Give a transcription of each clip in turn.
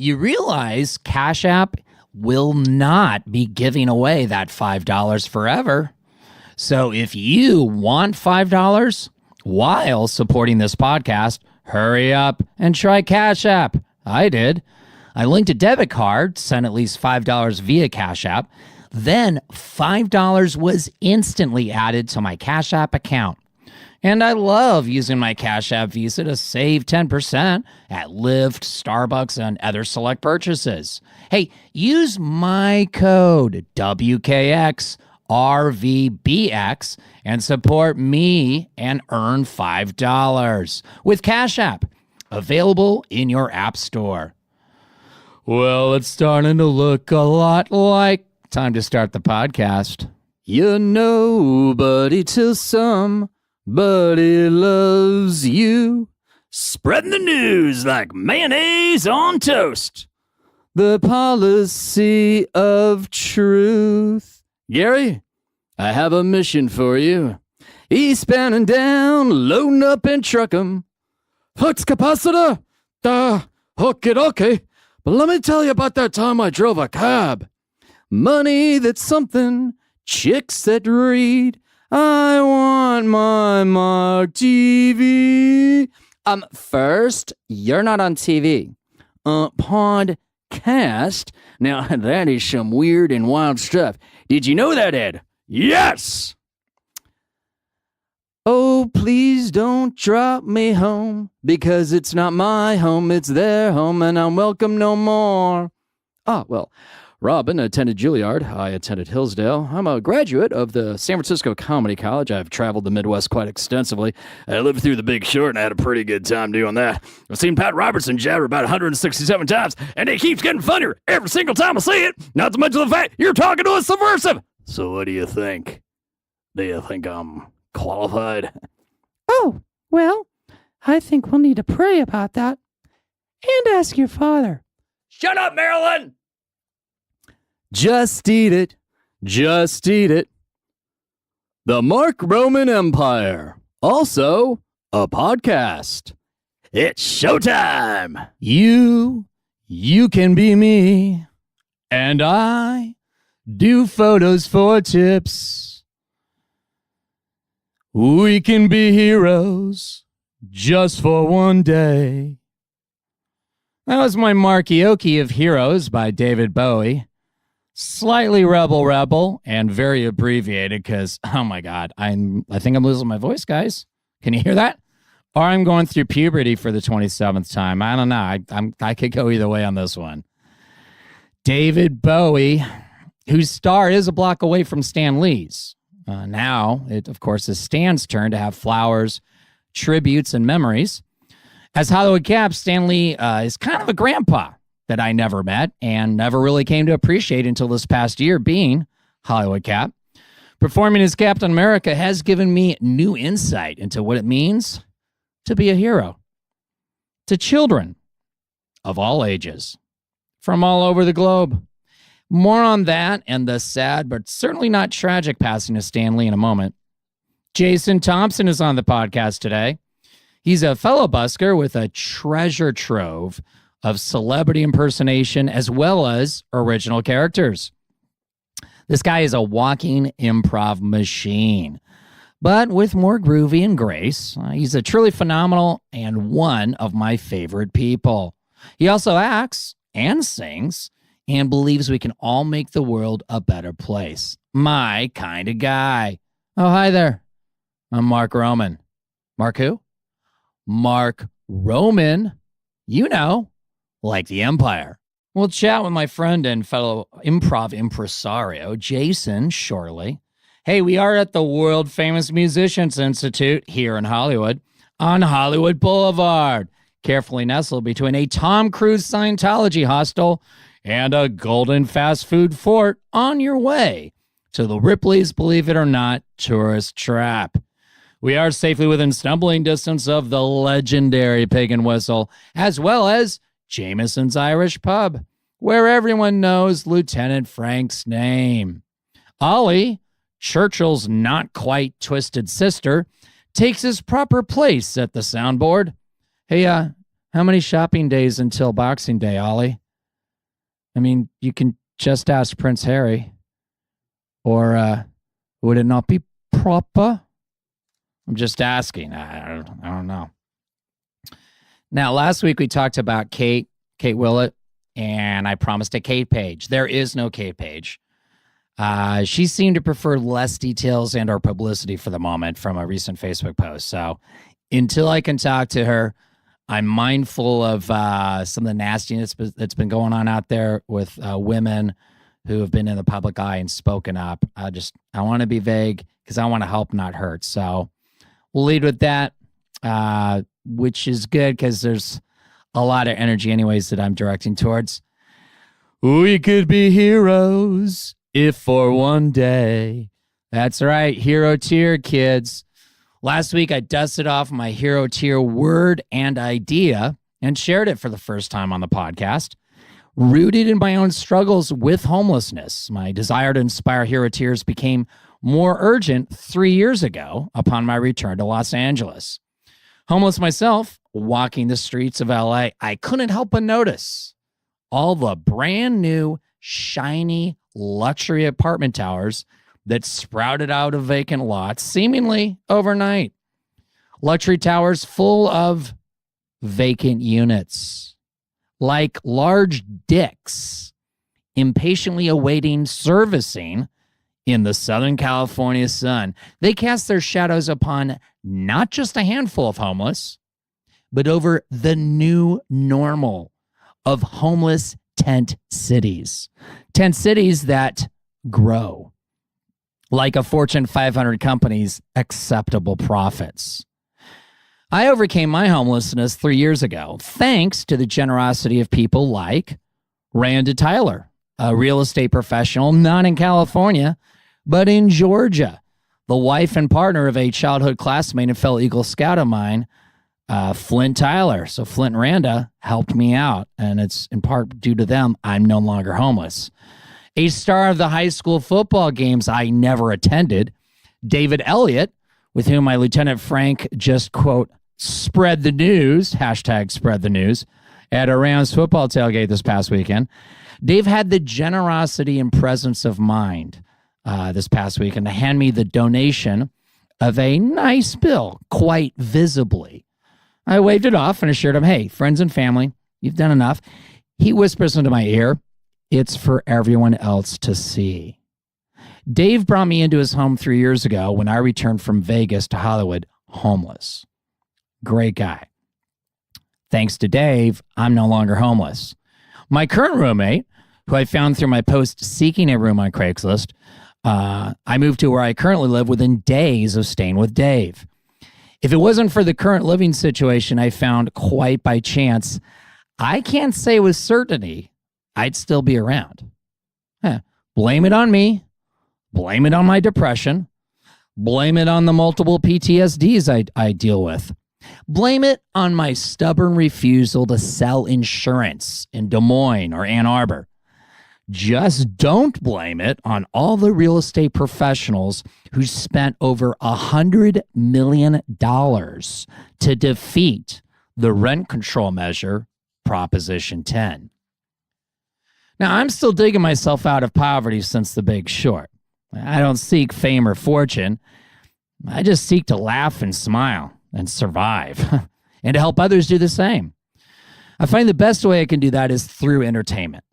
You realize Cash App will not be giving away that $5 forever. So if you want $5 while supporting this podcast, hurry up and try Cash App. I did. I linked a debit card, sent at least $5 via Cash App. Then $5 was instantly added to my Cash App account. And I love using my Cash App Visa to save 10% at Lyft, Starbucks, and other select purchases. Hey, use my code WKXRVBX and support me and earn $5 with Cash App, available in your app store. Well, it's starting to look a lot like time to start the podcast. You're nobody till somebody loves you. Spreading the news like mayonnaise on toast. The policy of truth. Gary, I have a mission for you. Eastbound and down, loading up and truck 'em. Flux capacitor? Okay. But let me tell you about that time I drove a cab. Money, that's something. Chicks that read. I want my Mark TV. First, you're not on TV. Podcast. Now, that is some weird and wild stuff. Did you know that, Ed? Yes! Oh, please don't drop me home, because it's not my home, it's their home, and I'm welcome no more. Well, Robin attended Juilliard. I attended Hillsdale. I'm a graduate of the San Francisco Comedy College. I've traveled the Midwest quite extensively. I lived through The Big Short, and I had a pretty good time doing that. I've seen Pat Robertson jabber about 167 times, and it keeps getting funnier every single time I see it. Not to mention the fact you're talking to a subversive. So what do you think? Do you think I'm qualified? Oh, well, I think we'll need to pray about that and ask your father. Shut up, Marilyn! Just eat it. Just eat it. The Mark Roman Empire. Also, a podcast. It's showtime. You can be me. And I do photos for tips. We can be heroes just for one day. That was my Markioki of Heroes by David Bowie. Slightly rebel, and very abbreviated because, oh my God, I think I'm losing my voice, guys. Can you hear that? Or I'm going through puberty for the 27th time. I don't know. I could go either way on this one. David Bowie, whose star is a block away from Stan Lee's. Now, it, of course, is Stan's turn to have flowers, tributes, and memories. As Hollywood Cap, Stan Lee is kind of a grandpa that I never met and never really came to appreciate until this past year being Hollywood Cap. Performing as Captain America has given me new insight into what it means to be a hero to children of all ages from all over the globe. More on that and the sad but certainly not tragic passing of Stan Lee in a moment. Jason Thompson is on the podcast today. He's a fellow busker with a treasure trove of celebrity impersonation as well as original characters. This guy is a walking improv machine, but with more groovy and grace. He's a truly phenomenal and one of my favorite people. He also acts and sings and believes we can all make the world a better place. My kind of guy. Oh, hi there. I'm Mark Roman. Mark who? Mark Roman. You know, like the Empire. We'll chat with my friend and fellow improv impresario, Jason, shortly. Hey, we are at the World Famous Musicians Institute here in Hollywood on Hollywood Boulevard, carefully nestled between a Tom Cruise Scientology hostel and a golden fast food fort on your way to the Ripley's Believe It or Not tourist trap. We are safely within stumbling distance of the legendary Pig and Whistle, as well as Jameson's Irish Pub, where everyone knows Lieutenant Frank's name. Ollie, Churchill's not quite twisted sister, takes his proper place at the soundboard. Hey, how many shopping days until Boxing Day, Ollie? I mean, you can just ask Prince Harry. Or would it not be proper? I'm just asking. I don't know. Now, last week we talked about Kate Willett, and I promised a Kate page. There is no Kate page. She seemed to prefer less details and or publicity for the moment from a recent Facebook post. So until I can talk to her, I'm mindful of some of the nastiness that's been going on out there with women who have been in the public eye and spoken up. I want to be vague because I want to help, not hurt. So we'll lead with that, which is good because there's a lot of energy anyways that I'm directing towards. We could be heroes if for one day. That's right, hero tier, kids. Last week, I dusted off my hero tier word and idea and shared it for the first time on the podcast. Rooted in my own struggles with homelessness, my desire to inspire hero tiers became more urgent 3 years ago upon my return to Los Angeles. Homeless myself, walking the streets of LA, I couldn't help but notice all the brand new, shiny, luxury apartment towers that sprouted out of vacant lots seemingly overnight. Luxury towers full of vacant units, like large dicks, impatiently awaiting servicing in the Southern California sun. They cast their shadows upon not just a handful of homeless, but over the new normal of homeless tent cities. Tent cities that grow like a Fortune 500 company's acceptable profits. I overcame my homelessness 3 years ago, thanks to the generosity of people like Randa Tyler, a real estate professional, not in California, but in Georgia, the wife and partner of a childhood classmate and fellow Eagle Scout of mine, Flint Tyler. So Flint and Randa helped me out, and it's in part due to them I'm no longer homeless. A star of the high school football games I never attended, David Elliott, with whom my Lieutenant Frank just, quote, spread the news, hashtag spread the news, at a Rams football tailgate this past weekend. Dave had the generosity and presence of mind this past weekend to hand me the donation of a nice bill, quite visibly. I waved it off and assured him, hey, friends and family, you've done enough. He whispers into my ear, it's for everyone else to see. Dave brought me into his home 3 years ago when I returned from Vegas to Hollywood homeless. Great guy. Thanks to Dave, I'm no longer homeless. My current roommate, who I found through my post seeking a room on Craigslist, I moved to where I currently live within days of staying with Dave. If it wasn't for the current living situation I found quite by chance, I can't say with certainty I'd still be around. Blame it on me. Blame it on my depression. Blame it on the multiple PTSDs I deal with. Blame it on my stubborn refusal to sell insurance in Des Moines or Ann Arbor. Just don't blame it on all the real estate professionals who spent over $100 million to defeat the rent control measure, Proposition 10. Now, I'm still digging myself out of poverty since The Big Short. I don't seek fame or fortune. I just seek to laugh and smile and survive and to help others do the same. I find the best way I can do that is through entertainment.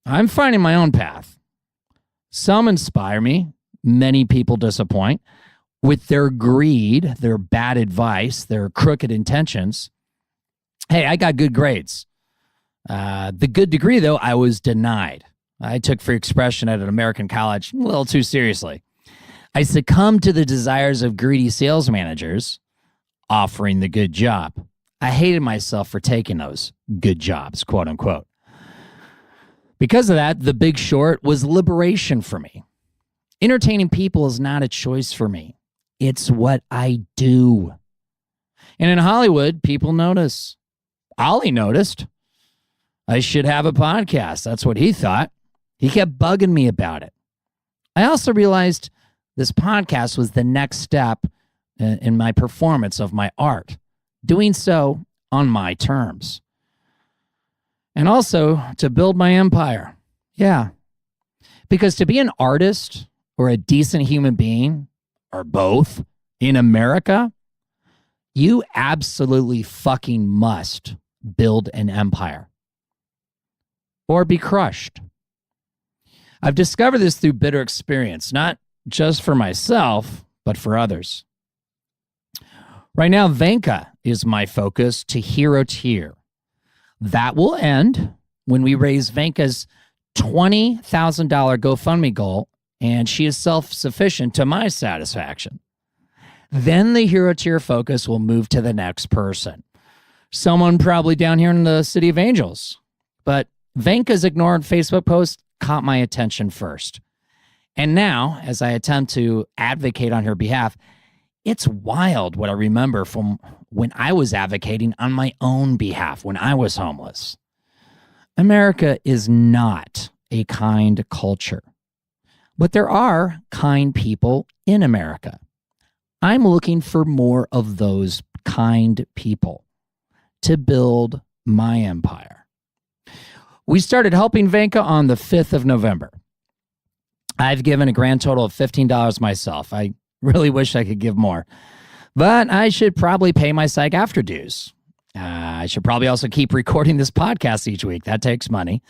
I'm finding my own path. Some inspire me. Many people disappoint with their greed, their bad advice, their crooked intentions. Hey, I got good grades. The good degree, though, I was denied. I took free expression at an American college a little too seriously. I succumbed to the desires of greedy sales managers offering the good job. I hated myself for taking those good jobs, quote unquote. Because of that, The Big Short was liberation for me. Entertaining people is not a choice for me. It's what I do. And in Hollywood, people notice. Ollie noticed. I should have a podcast. That's what he thought. He kept bugging me about it. I also realized this podcast was the next step in my performance of my art, doing so on my terms. And also to build my empire. Yeah. Because to be an artist or a decent human being, or both, in America, you absolutely fucking must build an empire or be crushed. I've discovered this through bitter experience, not just for myself, but for others. Right now, Venka is my focus to hero tier. That will end when we raise Venka's $20,000 GoFundMe goal, and she is self-sufficient to my satisfaction. Then the hero tier focus will move to the next person. Someone probably down here in the City of Angels. But Venka's ignored Facebook post caught my attention first. And now, as I attempt to advocate on her behalf, it's wild what I remember from when I was advocating on my own behalf when I was homeless. America is not a kind culture, but there are kind people in America. I'm looking for more of those kind people to build my empire. We started helping Venka on the 5th of November. I've given a grand total of $15 myself. I really wish I could give more, but I should probably pay my SAG-AFTRA dues. I should probably also keep recording this podcast each week. That takes money.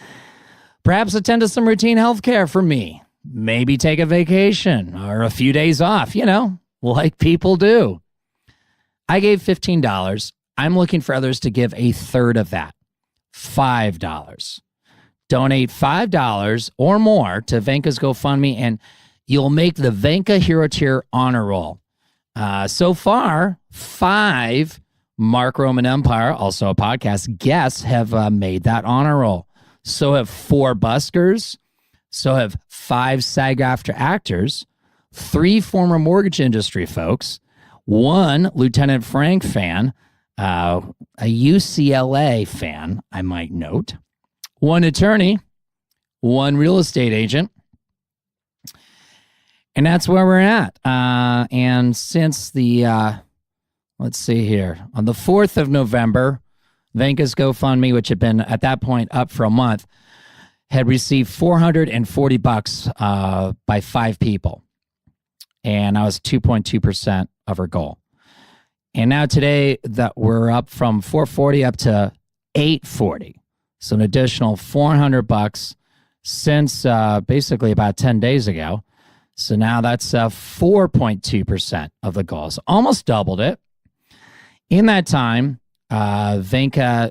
Perhaps attend to some routine health care for me. Maybe take a vacation or a few days off, like people do. I gave $15. I'm looking for others to give a third of that, $5. Donate $5 or more to Venka's GoFundMe, and you'll make the Venka Hero Tier honor roll. So far, 5 Mark Roman Empire, also a podcast, guests have made that honor roll. So have 4 buskers. So have 5 SAG-AFTRA actors, 3 former mortgage industry folks, 1 Lieutenant Frank fan, a UCLA fan, I might note, 1 attorney, 1 real estate agent. And that's where we're at. And since the, let's see here, on the 4th of November, Venka's GoFundMe, which had been at that point up for a month, had received $440 by 5 people. And I was 2.2% of her goal. And now today that we're up from 440 up to 840. So an additional $400 since basically about 10 days ago. So now that's 4.2% of the goal. So almost doubled it. In that time, Venka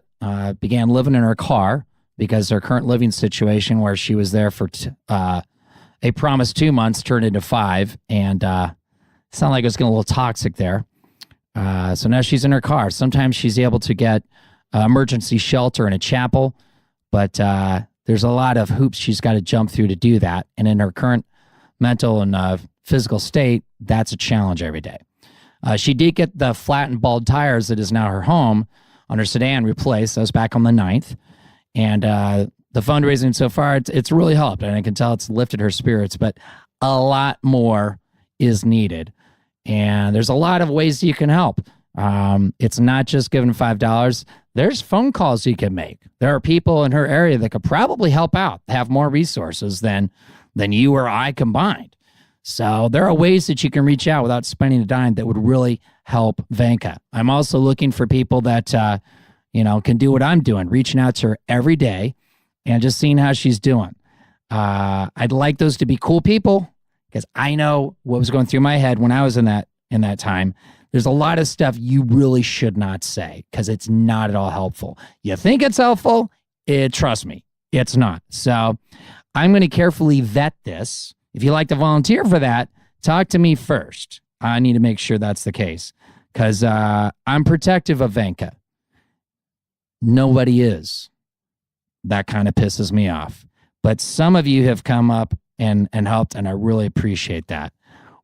began living in her car because her current living situation where she was there for a promised 2 months turned into 5. And it sounded like it was getting a little toxic there. So now she's in her car. Sometimes she's able to get emergency shelter in a chapel, but there's a lot of hoops she's got to jump through to do that. And in her current mental and physical state, that's a challenge every day. She did get the flat and bald tires that is now her home on her sedan replaced. That was back on the 9th. And the fundraising so far, it's really helped. And I can tell it's lifted her spirits, but a lot more is needed. And there's a lot of ways you can help. It's not just giving $5. There's phone calls you can make. There are people in her area that could probably help out, have more resources than you or I combined. So there are ways that you can reach out without spending a dime that would really help Venka. I'm also looking for people that, can do what I'm doing, reaching out to her every day and just seeing how she's doing. I'd like those to be cool people because I know what was going through my head when I was in that time. There's a lot of stuff you really should not say because it's not at all helpful. You think it's helpful? Trust me, it's not. So I'm going to carefully vet this. If you'd like to volunteer for that, talk to me first. I need to make sure that's the case because I'm protective of Venka. Nobody is. That kind of pisses me off. But some of you have come up and helped, and I really appreciate that.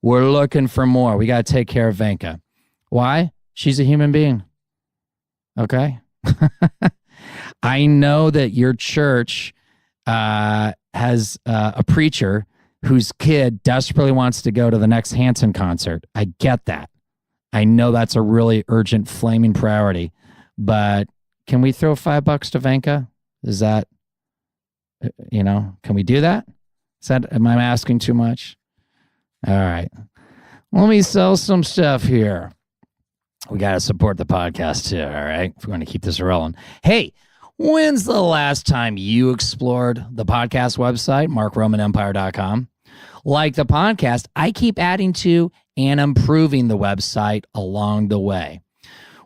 We're looking for more. We got to take care of Venka. Why? She's a human being. Okay? I know that your church has a preacher whose kid desperately wants to go to the next Hanson concert. I get that. I know that's a really urgent, flaming priority. But can we throw $5 to Venka? Is that Can we do that? Am I asking too much? All right. Let me sell some stuff here. We got to support the podcast too, all right? If we're going to keep this rolling. Hey, when's the last time you explored the podcast website, markromanempire.com? Like the podcast, I keep adding to and improving the website along the way.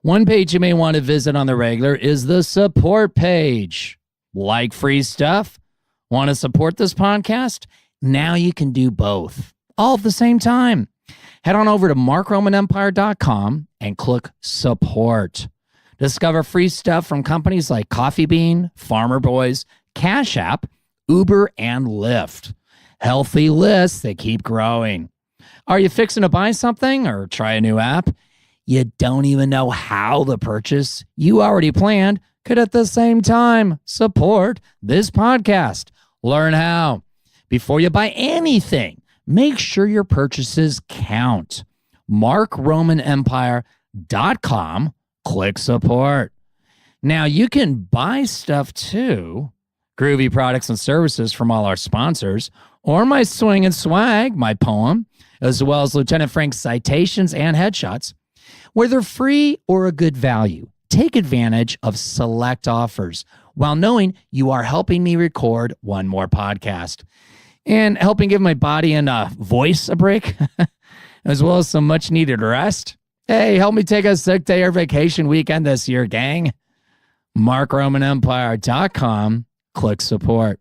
One page you may want to visit on the regular is the support page. Like free stuff? Want to support this podcast? Now you can do both, all at the same time. Head on over to markromanempire.com and click support. Discover free stuff from companies like Coffee Bean, Farmer Boys, Cash App, Uber, and Lyft. Healthy lists that keep growing. Are you fixing to buy something or try a new app? You don't even know how the purchase you already planned could at the same time support this podcast. Learn how. Before you buy anything, make sure your purchases count. MarkRomanEmpire.com. Click support. Now you can buy stuff too. Groovy products and services from all our sponsors, or my swing and swag, my poem, as well as Lieutenant Frank's citations and headshots, whether free or a good value. Take advantage of select offers while knowing you are helping me record one more podcast and helping give my body and voice a break, as well as some much needed rest. Hey, help me take a sick day or vacation weekend this year, gang. MarkRomanEmpire.com. Click support.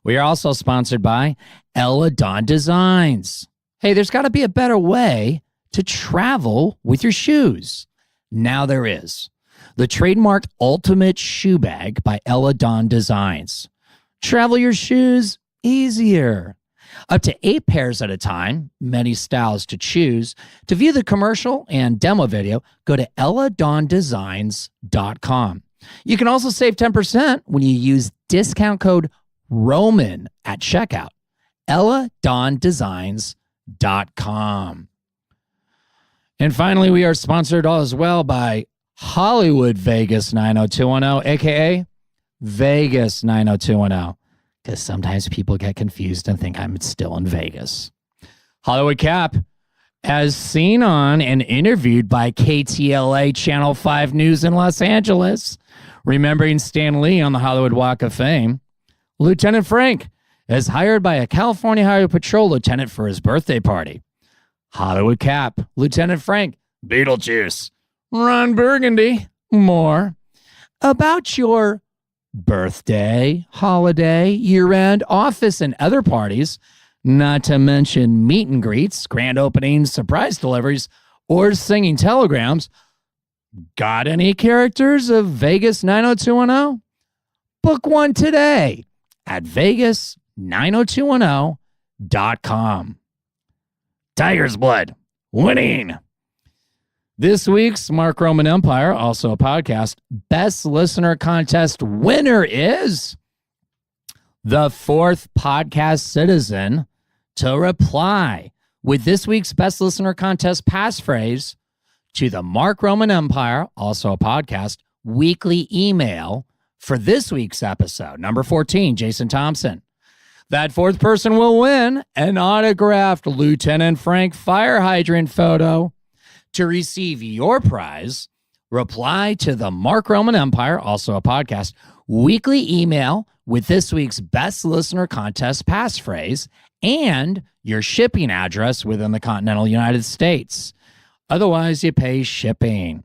We are also sponsored by Adelaide Designs. Hey, there's got to be a better way to travel with your shoes. Now there is. The trademarked Ultimate Shoe Bag by Adelaide Designs. Travel your shoes easier. Up to 8 pairs at a time, many styles to choose. To view the commercial and demo video, go to elladondesigns.com. You can also save 10% when you use discount code ROMAN at checkout. elladondesigns.com. And finally, we are sponsored as well by Hollywood Vegas 90210, aka Vegas 90210. Because sometimes people get confused and think I'm still in Vegas. Hollywood Cap, as seen on and interviewed by KTLA Channel 5 News in Los Angeles, remembering Stan Lee on the Hollywood Walk of Fame, Lieutenant Frank is hired by a California Highway Patrol lieutenant for his birthday party. Hollywood Cap, Lieutenant Frank, Beetlejuice, Ron Burgundy, more about your birthday, holiday, year-end, office, and other parties, not to mention meet and greets, grand openings, surprise deliveries, or singing telegrams. Got any characters of Vegas 90210? Book one today at Vegas90210.com. Tiger's Blood, winning. This week's Mark Roman Empire, also a podcast, Best Listener Contest winner is the 4th podcast citizen to reply with this week's Best Listener Contest passphrase to the Mark Roman Empire, also a podcast, weekly email for this week's episode, number 14, Jason Thompson. That 4th person will win an autographed Lieutenant Frank fire hydrant photo. To receive your prize, reply to the Mark Roman Empire, also a podcast, weekly email with this week's Best Listener Contest passphrase and your shipping address within the continental United States. Otherwise, you pay shipping.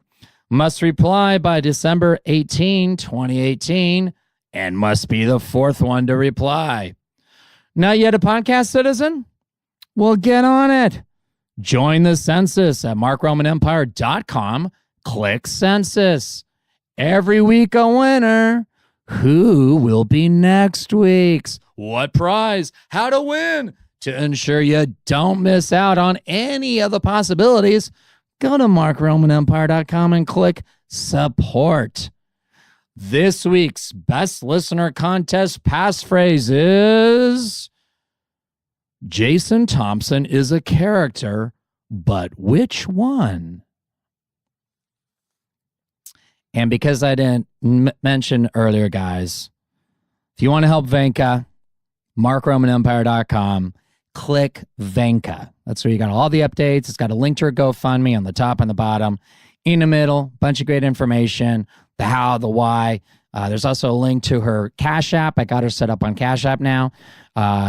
Must reply by December 18, 2018, and must be the 4th one to reply. Not yet a podcast citizen? Well, get on it. Join the census at markromanempire.com. Click census. Every week a winner. Who will be next week's? What prize? How to win? To ensure you don't miss out on any of the possibilities, go to markromanempire.com and click support. This week's Best Listener Contest passphrase is: Jason Thompson is a character, but which one? And because I didn't mention earlier, guys, if you want to help Venka, MarkRomanEmpire.com, click Venka. That's where you got all the updates. It's got a link to her GoFundMe on the top and the bottom. In the middle, bunch of great information, the how, the why. There's also a link to her Cash App. I got her set up on Cash App now.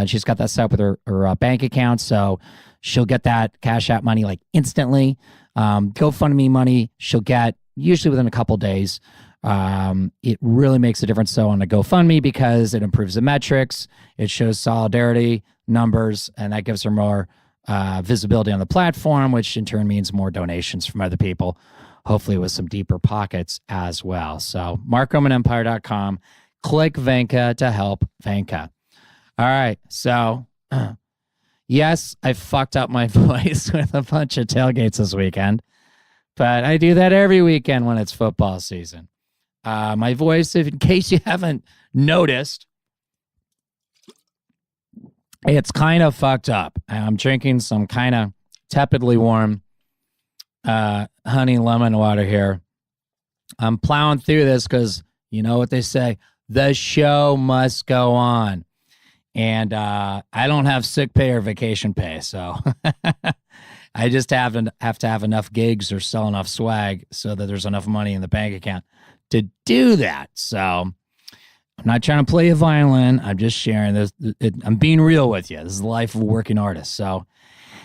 She's got that set up with her bank account, so she'll get that Cash App money like instantly. GoFundMe money she'll get usually within a couple days. It really makes a difference on a GoFundMe because it improves the metrics. It shows solidarity numbers, and that gives her more visibility on the platform, which in turn means more donations from other people, hopefully with some deeper pockets as well. So MarkRomanEmpire.com, click Venka to help Venka. All right, so yes, I fucked up my voice with a bunch of tailgates this weekend, but I do that every weekend when it's football season. My voice, if in case you haven't noticed, it's kind of fucked up. I'm drinking some kind of tepidly warm honey lemon water here. I'm plowing through this because you know what they say, the show must go on. And I don't have sick pay or vacation pay, so I just have to have enough gigs or sell enough swag so that there's enough money in the bank account to do that. So I'm not trying to play a violin. I'm just sharing this. I'm being real with you. This is the life of a working artist. So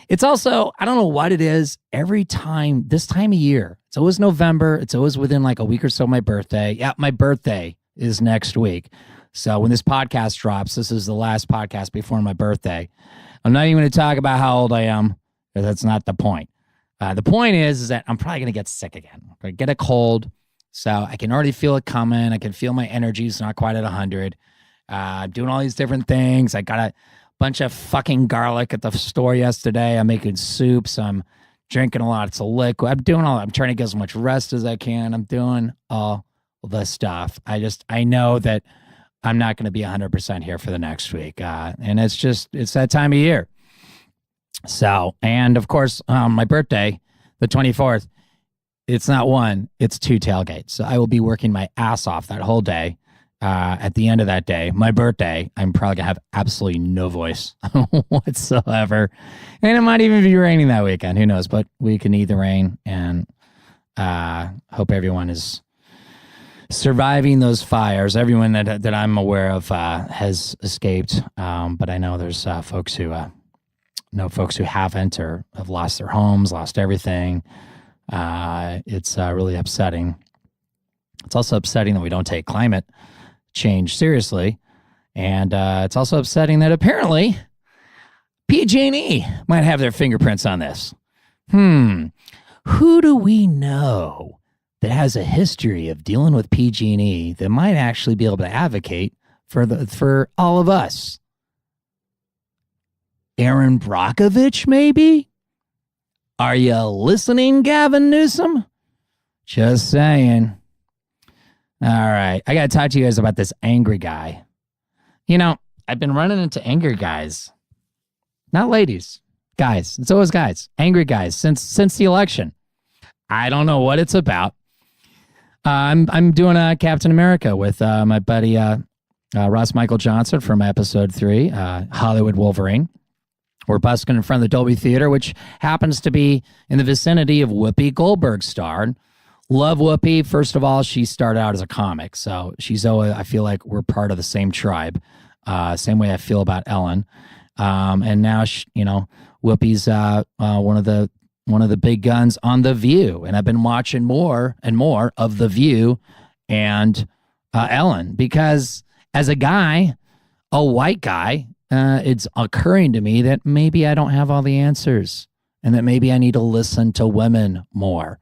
it's also, I don't know what it is, every time, this time of year, it's always November. It's always within like a week or so of my birthday. Yeah, my birthday is next week. So when this podcast drops, this is the last podcast before my birthday. I'm not even going to talk about how old I am, because that's not the point. The point is that I'm probably going to get sick again. I'm going to get a cold. So I can already feel it coming. I can feel my energy's not quite at 100. I'm doing all these different things. I got a bunch of fucking garlic at the store yesterday. I'm making soups. I'm drinking a lot of liquid. I'm trying to get as much rest as I can. I'm doing all the stuff. I know that I'm not going to be 100% here for the next week. And it's that time of year. So, and of course, my birthday, the 24th, it's not one, it's 2 tailgates. So I will be working my ass off that whole day. At the end of that day, my birthday, I'm probably going to have absolutely no voice whatsoever. And it might even be raining that weekend. Who knows? But we can need the rain, and hope everyone is surviving those fires. Everyone that I'm aware of has escaped. But I know there's folks who haven't or have lost their homes, lost everything. It's really upsetting. It's also upsetting that we don't take climate change seriously. And it's also upsetting that apparently PG&E might have their fingerprints on this. Who do we know that has a history of dealing with PG&E that might actually be able to advocate for all of us? Aaron Brockovich, maybe? Are you listening, Gavin Newsom? Just saying. All right. I got to talk to you guys about this angry guy. You know, I've been running into angry guys. Not ladies. Guys. It's always guys. Angry guys since the election. I don't know what it's about. I'm doing a Captain America with my buddy Ross Michael Johnson from episode 3, Hollywood Wolverine. We're busking in front of the Dolby Theater, which happens to be in the vicinity of Whoopi Goldberg's star. Love Whoopi. First of all, she started out as a comic, so she's always, I feel like we're part of the same tribe. Same way I feel about Ellen. And now, Whoopi's one of the big guns on The View, and I've been watching more and more of The View and Ellen, because as a guy, a white guy, it's occurring to me that maybe I don't have all the answers, and that maybe I need to listen to women more.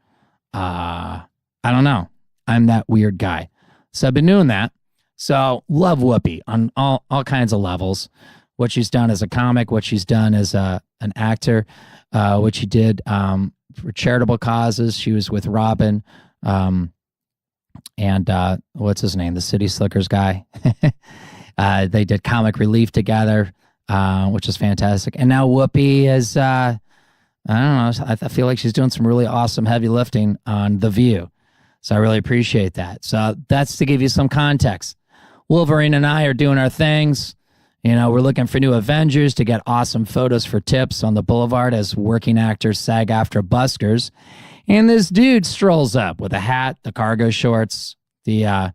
I don't know. I'm that weird guy. So I've been doing that. So love Whoopi on all kinds of levels. What she's done as a comic, what she's done as an actor, what she did for charitable causes. She was with Robin and what's his name? The City Slickers guy. They did comic relief together, which is fantastic. And now Whoopi is, I don't know, I feel like she's doing some really awesome heavy lifting on The View. So I really appreciate that. So that's to give you some context. Wolverine and I are doing our things. You know, we're looking for new Avengers to get awesome photos for tips on the boulevard as working actors SAG after buskers. And this dude strolls up with a hat, the cargo shorts, the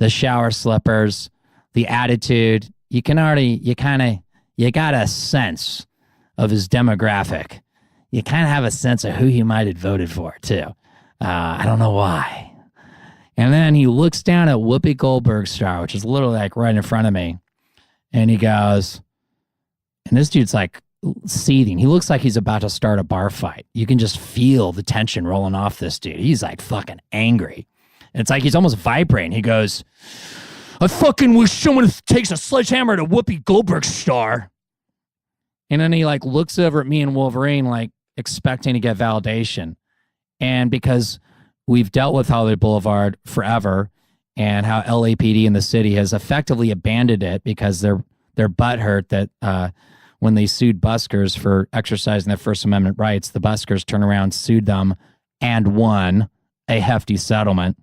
shower slippers, the attitude. You got a sense of his demographic. You kind of have a sense of who he might have voted for, too. I don't know why. And then he looks down at Whoopi Goldberg's star, which is literally like right in front of me. And he goes, and this dude's like seething. He looks like he's about to start a bar fight. You can just feel the tension rolling off this dude. He's like fucking angry. And it's like he's almost vibrating. He goes, I fucking wish someone takes a sledgehammer to Whoopi Goldberg's star. And then he like looks over at me and Wolverine, like expecting to get validation. And because we've dealt with Hollywood Boulevard forever and how LAPD in the city has effectively abandoned it because they're butthurt that when they sued buskers for exercising their First Amendment rights, the buskers turned around, sued them, and won a hefty settlement.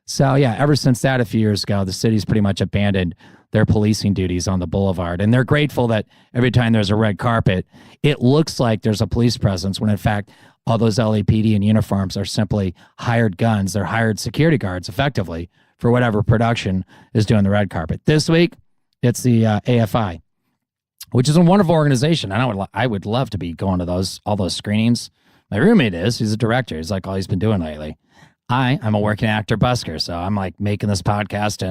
So yeah, ever since that a few years ago, the city's pretty much abandoned their policing duties on the boulevard. And they're grateful that every time there's a red carpet, it looks like there's a police presence when in fact, all those LAPD in uniforms are simply hired guns. They're hired security guards effectively for whatever production is doing the red carpet. This week, it's the AFI, which is a wonderful organization. And I would love to be going to all those screenings. My roommate he's a director. He's like all he's been doing lately. I'm a working actor busker, so I'm like making this podcast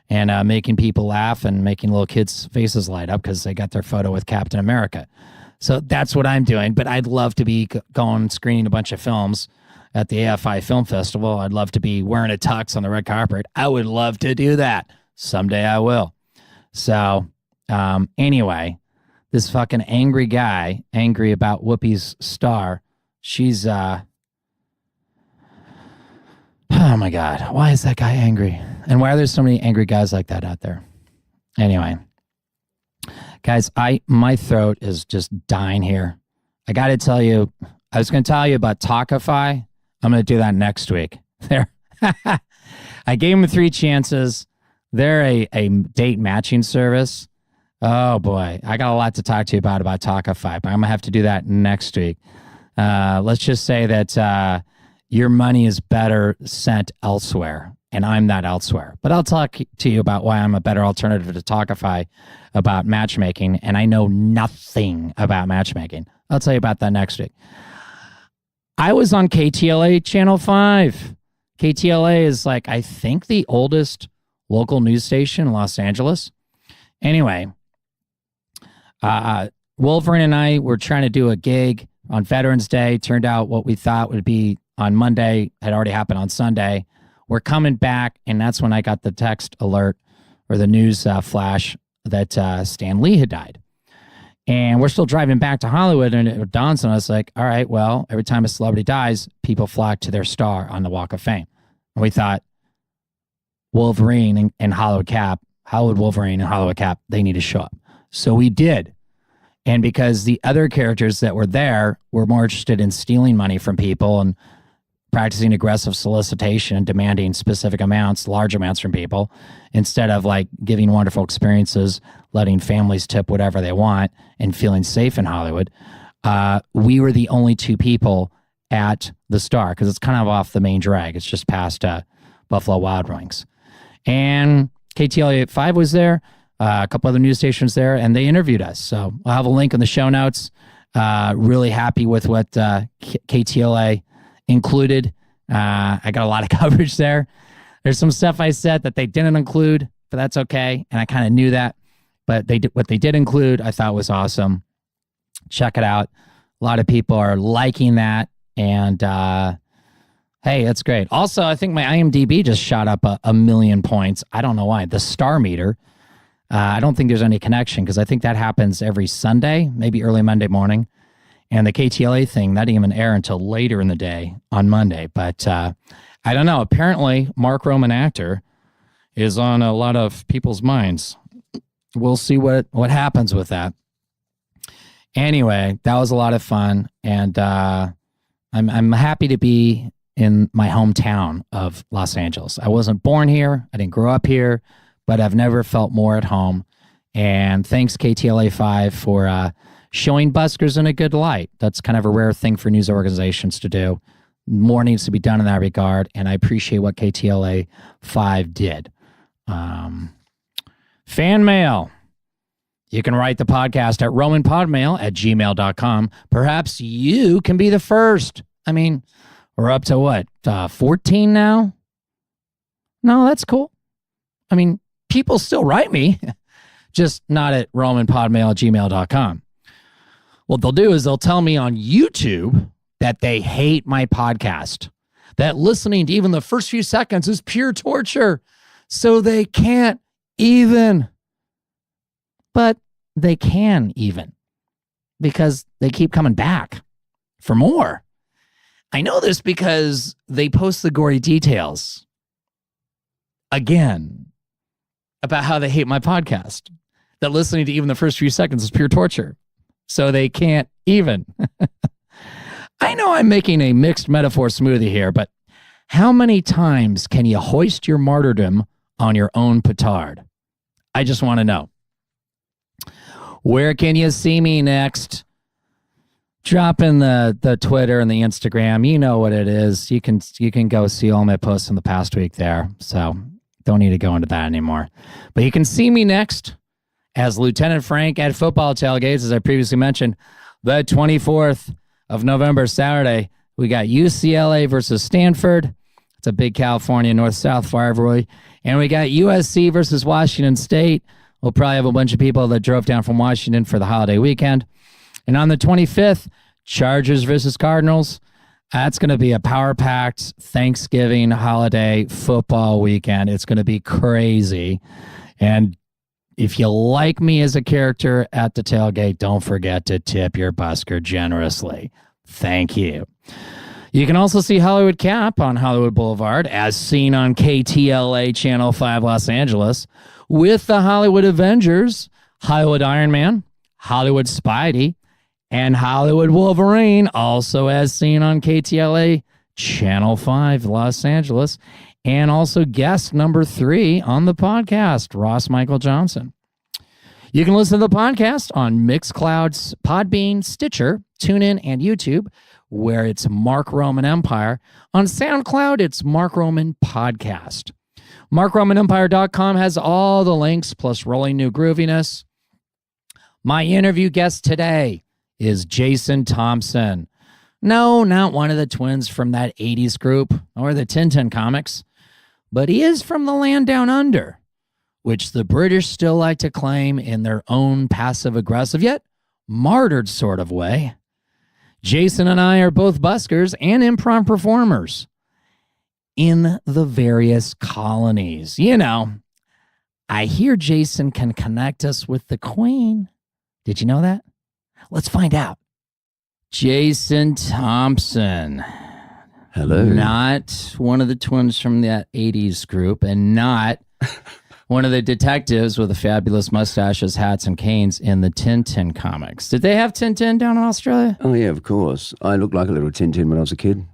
and making people laugh and making little kids' faces light up because they got their photo with Captain America. So that's what I'm doing, but I'd love to be going screening a bunch of films at the AFI Film Festival. I'd love to be wearing a tux on the red carpet. I would love to do that. Someday I will. So anyway, this fucking angry guy, angry about Whoopi's star, she's... oh my God, why is that guy angry? And why are there so many angry guys like that out there? Anyway, guys, my throat is just dying here. I got to tell you, I was going to tell you about Talkify. I'm going to do that next week. I gave them 3 chances. They're a date matching service. Oh boy, I got a lot to talk to you about Talkify, but I'm going to have to do that next week. Let's just say that your money is better sent elsewhere, and I'm not elsewhere. But I'll talk to you about why I'm a better alternative to Talkify about matchmaking, and I know nothing about matchmaking. I'll tell you about that next week. I was on KTLA Channel 5. KTLA is like, I think, the oldest local news station in Los Angeles. Anyway, Wolverine and I were trying to do a gig on Veterans Day. Turned out what we thought would be on Monday had already happened on Sunday. We're coming back, and that's when I got the text alert or the news flash that Stan Lee had died. And we're still driving back to Hollywood, and it dawns on us like, all right, well, every time a celebrity dies, people flock to their star on the Walk of Fame. And we thought, Wolverine and Hollywood Wolverine and Hollywood Cap, they need to show up. So we did. And because the other characters that were there were more interested in stealing money from people and practicing aggressive solicitation and demanding specific amounts, large amounts from people, instead of like giving wonderful experiences, letting families tip whatever they want and feeling safe in Hollywood, we were the only 2 people at the Star because it's kind of off the main drag. It's just past Buffalo Wild Wings. And KTLA 5 was there, a couple other news stations there, and they interviewed us. So I'll have a link in the show notes. Really happy with what KTLA included. I got a lot of coverage there. There's some stuff I said that they didn't include, but that's okay. And I kind of knew that. But what they did include, I thought was awesome. Check it out. A lot of people are liking that. And hey, that's great. Also, I think my IMDb just shot up a million points. I don't know why. The star meter. I don't think there's any connection because I think that happens every Sunday, maybe early Monday morning. And the KTLA thing, that didn't even air until later in the day on Monday. But I don't know. Apparently, Mark Roman actor is on a lot of people's minds. We'll see what happens with that. Anyway, that was a lot of fun. And I'm happy to be in my hometown of Los Angeles. I wasn't born here. I didn't grow up here. but I've never felt more at home. And thanks KTLA 5 for showing buskers in a good light. That's kind of a rare thing for news organizations to do. More needs to be done in that regard, and I appreciate what KTLA 5 did. Fan mail. You can write the podcast at romanpodmail@gmail.com. Perhaps you can be the first. I mean, we're up to what, 14 now? No, that's cool. I mean, people still write me, just not at romanpodmail@gmail.com. What they'll do is they'll tell me on YouTube that they hate my podcast, that listening to even the first few seconds is pure torture, so they can't even. But they can even, because they keep coming back for more. I know this because they post the gory details again about how they hate my podcast, that listening to even the first few seconds is pure torture, so they can't even. I know I'm making a mixed metaphor smoothie here, but how many times can you hoist your martyrdom on your own petard? I just want to know. Where can you see me next? Drop in the Twitter and the Instagram. You know what it is. You can go see all my posts in the past week there. So don't need to go into that anymore. But you can see me next as Lieutenant Frank at football tailgates, as I previously mentioned, the 24th of November, Saturday. We got UCLA versus Stanford. It's a big California North-South rivalry. And we got USC versus Washington State. We'll probably have a bunch of people that drove down from Washington for the holiday weekend. And on the 25th, Chargers versus Cardinals. That's going to be a power-packed Thanksgiving holiday football weekend. It's going to be crazy. And if you like me as a character at the tailgate, don't forget to tip your busker generously. Thank you. You can also see Hollywood Cap on Hollywood Boulevard, as seen on KTLA Channel 5 Los Angeles, with the Hollywood Avengers, Hollywood Iron Man, Hollywood Spidey, and Hollywood Wolverine, also as seen on KTLA Channel 5 Los Angeles, and also guest number 3 on the podcast, Ross Michael Johnson. You can listen to the podcast on Mixcloud, Podbean, Stitcher, TuneIn, and YouTube, where it's Mark Roman Empire. On SoundCloud, it's Mark Roman Podcast. MarkRomanEmpire.com has all the links, plus Rolling New Grooviness. My interview guest today is Jason Thompson. No, not one of the twins from that 80s group or the Tintin comics, but he is from the land down under, which the British still like to claim in their own passive-aggressive yet martyred sort of way. Jason and I are both buskers and improv performers in the various colonies. You know, I hear Jason can connect us with the Queen. Did you know that? Let's find out. Jason Thompson. Hello. Not one of the twins from that 80s group, and not one of the detectives with the fabulous mustaches, hats, and canes in the Tintin comics. Did they have Tintin down in Australia? Oh, yeah, of course. I looked like a little Tintin when I was a kid.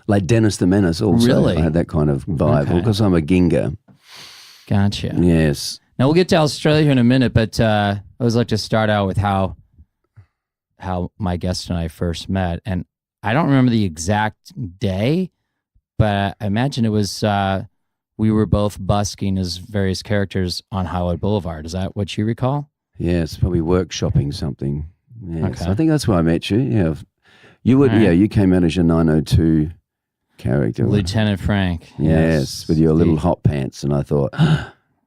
Like Dennis the Menace also. Really? I had that kind of vibe because I'm a Ginga. Gotcha. Yes. Now, we'll get to Australia here in a minute, but I always like to start out with how my guest and I first met. And I don't remember the exact day, but I imagine it was we were both busking as various characters on Hollywood Boulevard. Is that what you recall? Yes, probably workshopping something. Yes. Okay. I think that's where I met you. Yeah. You would, All right. yeah, you came out as your 902 character. Lieutenant Frank. Yes, with your little hot pants. And I thought,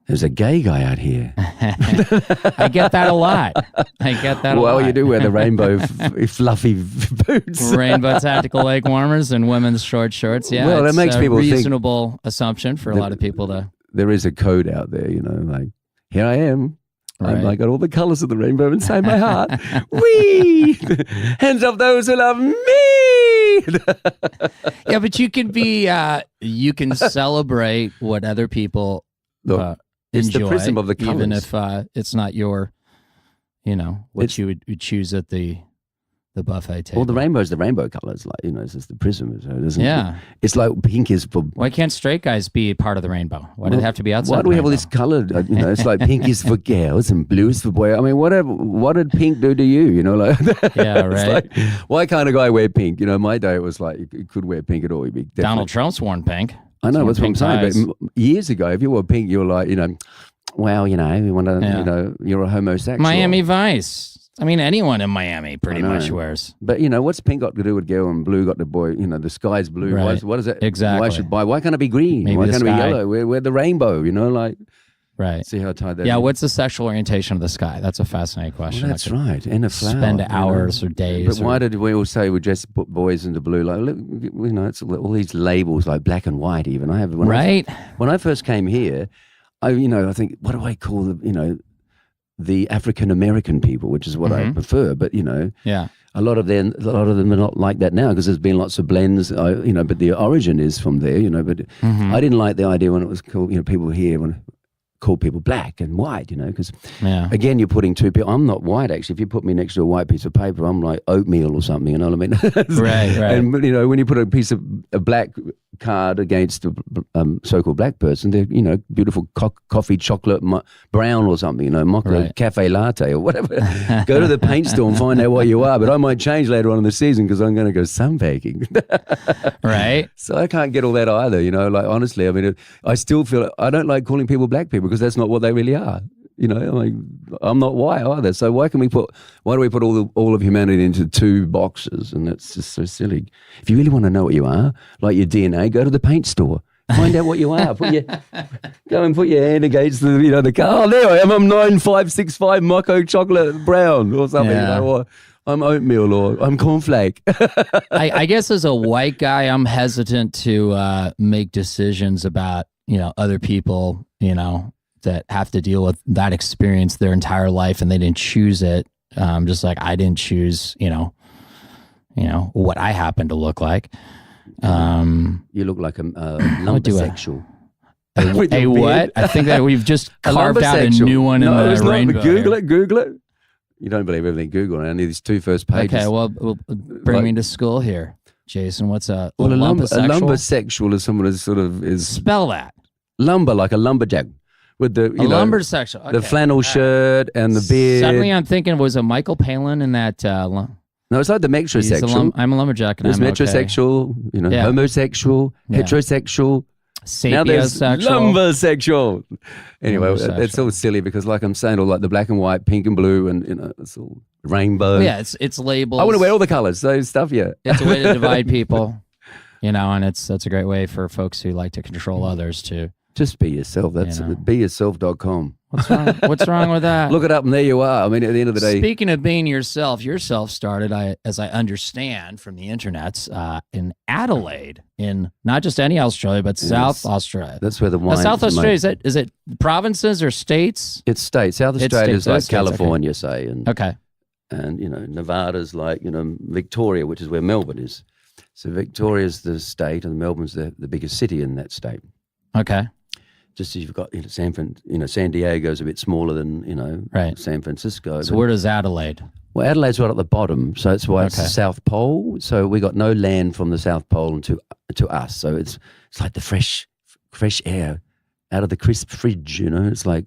there's a gay guy out here. I get that a lot. Well, you do wear the rainbow fluffy boots. Rainbow tactical leg warmers and women's short shorts. Yeah, Well, that it's makes a people think- reasonable assumption for a lot of people to. There is a code out there, you know, like, here I am. Right. I got all the colors of the rainbow inside my heart. Whee! Hands up those who love me! Yeah, but you can be, you can celebrate what other people Look, it's enjoy, the prism of the even colors. if it's not your, you know, what It's- you would choose at the the buffet table. Well, the rainbow's the rainbow colors, like, it's just the prism, isn't Yeah. it? It's like pink is for. Why can't straight guys be part of the rainbow? Why do they have to be outside? Why do we have all this colored? It's like pink is for girls and blue is for boys. I mean, whatever. What did pink do to you? Like. Yeah, right. Like, why can't a guy wear pink? My day it was like you could wear pink at all. You'd be Donald Trump's worn pink. I know, that's what I'm saying. But years ago, if you wore pink, you were like, well, you want to, you're a homosexual. Miami Vice. I mean, anyone in Miami pretty much wears. But, what's pink got to do with girl and blue got to boy? The sky's blue. Right. What is it? Exactly. Why can't it be green? Maybe why the can't it sky. be yellow? We're the rainbow, like. Right. See how tied that Yeah, in? What's the sexual orientation of the sky? That's a fascinating question. Well, that's right. In a flower. Spend hours or days. But why did we all say we just put boys into blue? Like, look, it's all these labels like black and white even. When I first came here, I think, what do I call the African American people, which is what I prefer. But yeah, a lot of them are not like that now because there's been lots of blends. But the origin is from there. But I didn't like the idea when it was called. People here call people black and white. Because again, you're putting two people. I'm not white actually. If you put me next to a white piece of paper, I'm like oatmeal or something. You know what I mean? Right. And when you put a black card against a so-called black person, they're beautiful coffee chocolate brown or something, mocha cafe latte or whatever. Go to the paint store and find out what you are. But I might change later on in the season because I'm going to go sunbaking. Right. So I can't get all that either. Like honestly, I mean, I still feel I don't like calling people black people because that's not what they really are. I'm not white either. So why do we put all of humanity into two boxes? And it's just so silly. If you really want to know what you are, like your DNA, go to the paint store. Find out what you are. Go and put your hand against the car. Oh, there I am. I'm 9565 Mocha chocolate brown or something. Yeah. Or I'm oatmeal or I'm cornflake. I guess as a white guy, I'm hesitant to make decisions about other people. That have to deal with that experience their entire life and they didn't choose it. Just like I didn't choose, what I happen to look like. You look like a lumbersexual. A what? I think that we've just carved out a new one in the rainbow. Google it. You don't believe everything Google. I need these two first pages. Okay, well, bring me to school here. Jason, what's a lumbersexual? A lumbersexual is someone who is... Spell that. Lumber, like a lumberjack. With the lumbersexual, okay. The flannel shirt and the beard. Suddenly, I'm thinking, was a Michael Palin in that? No, it's like the metrosexual. I'm a lumberjack. And there's I'm metrosexual, homosexual, heterosexual. Now there's lumbersexual. Anyway, it's all silly because, like I'm saying, all like the black and white, pink and blue, and it's all rainbow. Yeah, it's labels. I want to wear all the colors, so stuff. Yeah, it's a way to divide people. And that's a great way for folks who like to control others to. Just be yourself. That's beyourself.com. What's wrong with that? Look it up and there you are. I mean, at the end of the day. Speaking of being yourself started, as I understand from the internets, in Adelaide, in not just any Australia, but South Australia. That's where the wine. South Australia, is it provinces or states? It's states. South Australia is like California, say. And, okay. And, Nevada's like, Victoria, which is where Melbourne is. So Victoria's the state and Melbourne's the biggest city in that state. Okay. Just as you've got San Diego's a bit smaller than San Francisco. So where does Adelaide? Well, Adelaide's right at the bottom, so that's why it's the South Pole. So we got no land from the South Pole to us. So it's like the fresh air out of the crisp fridge. It's like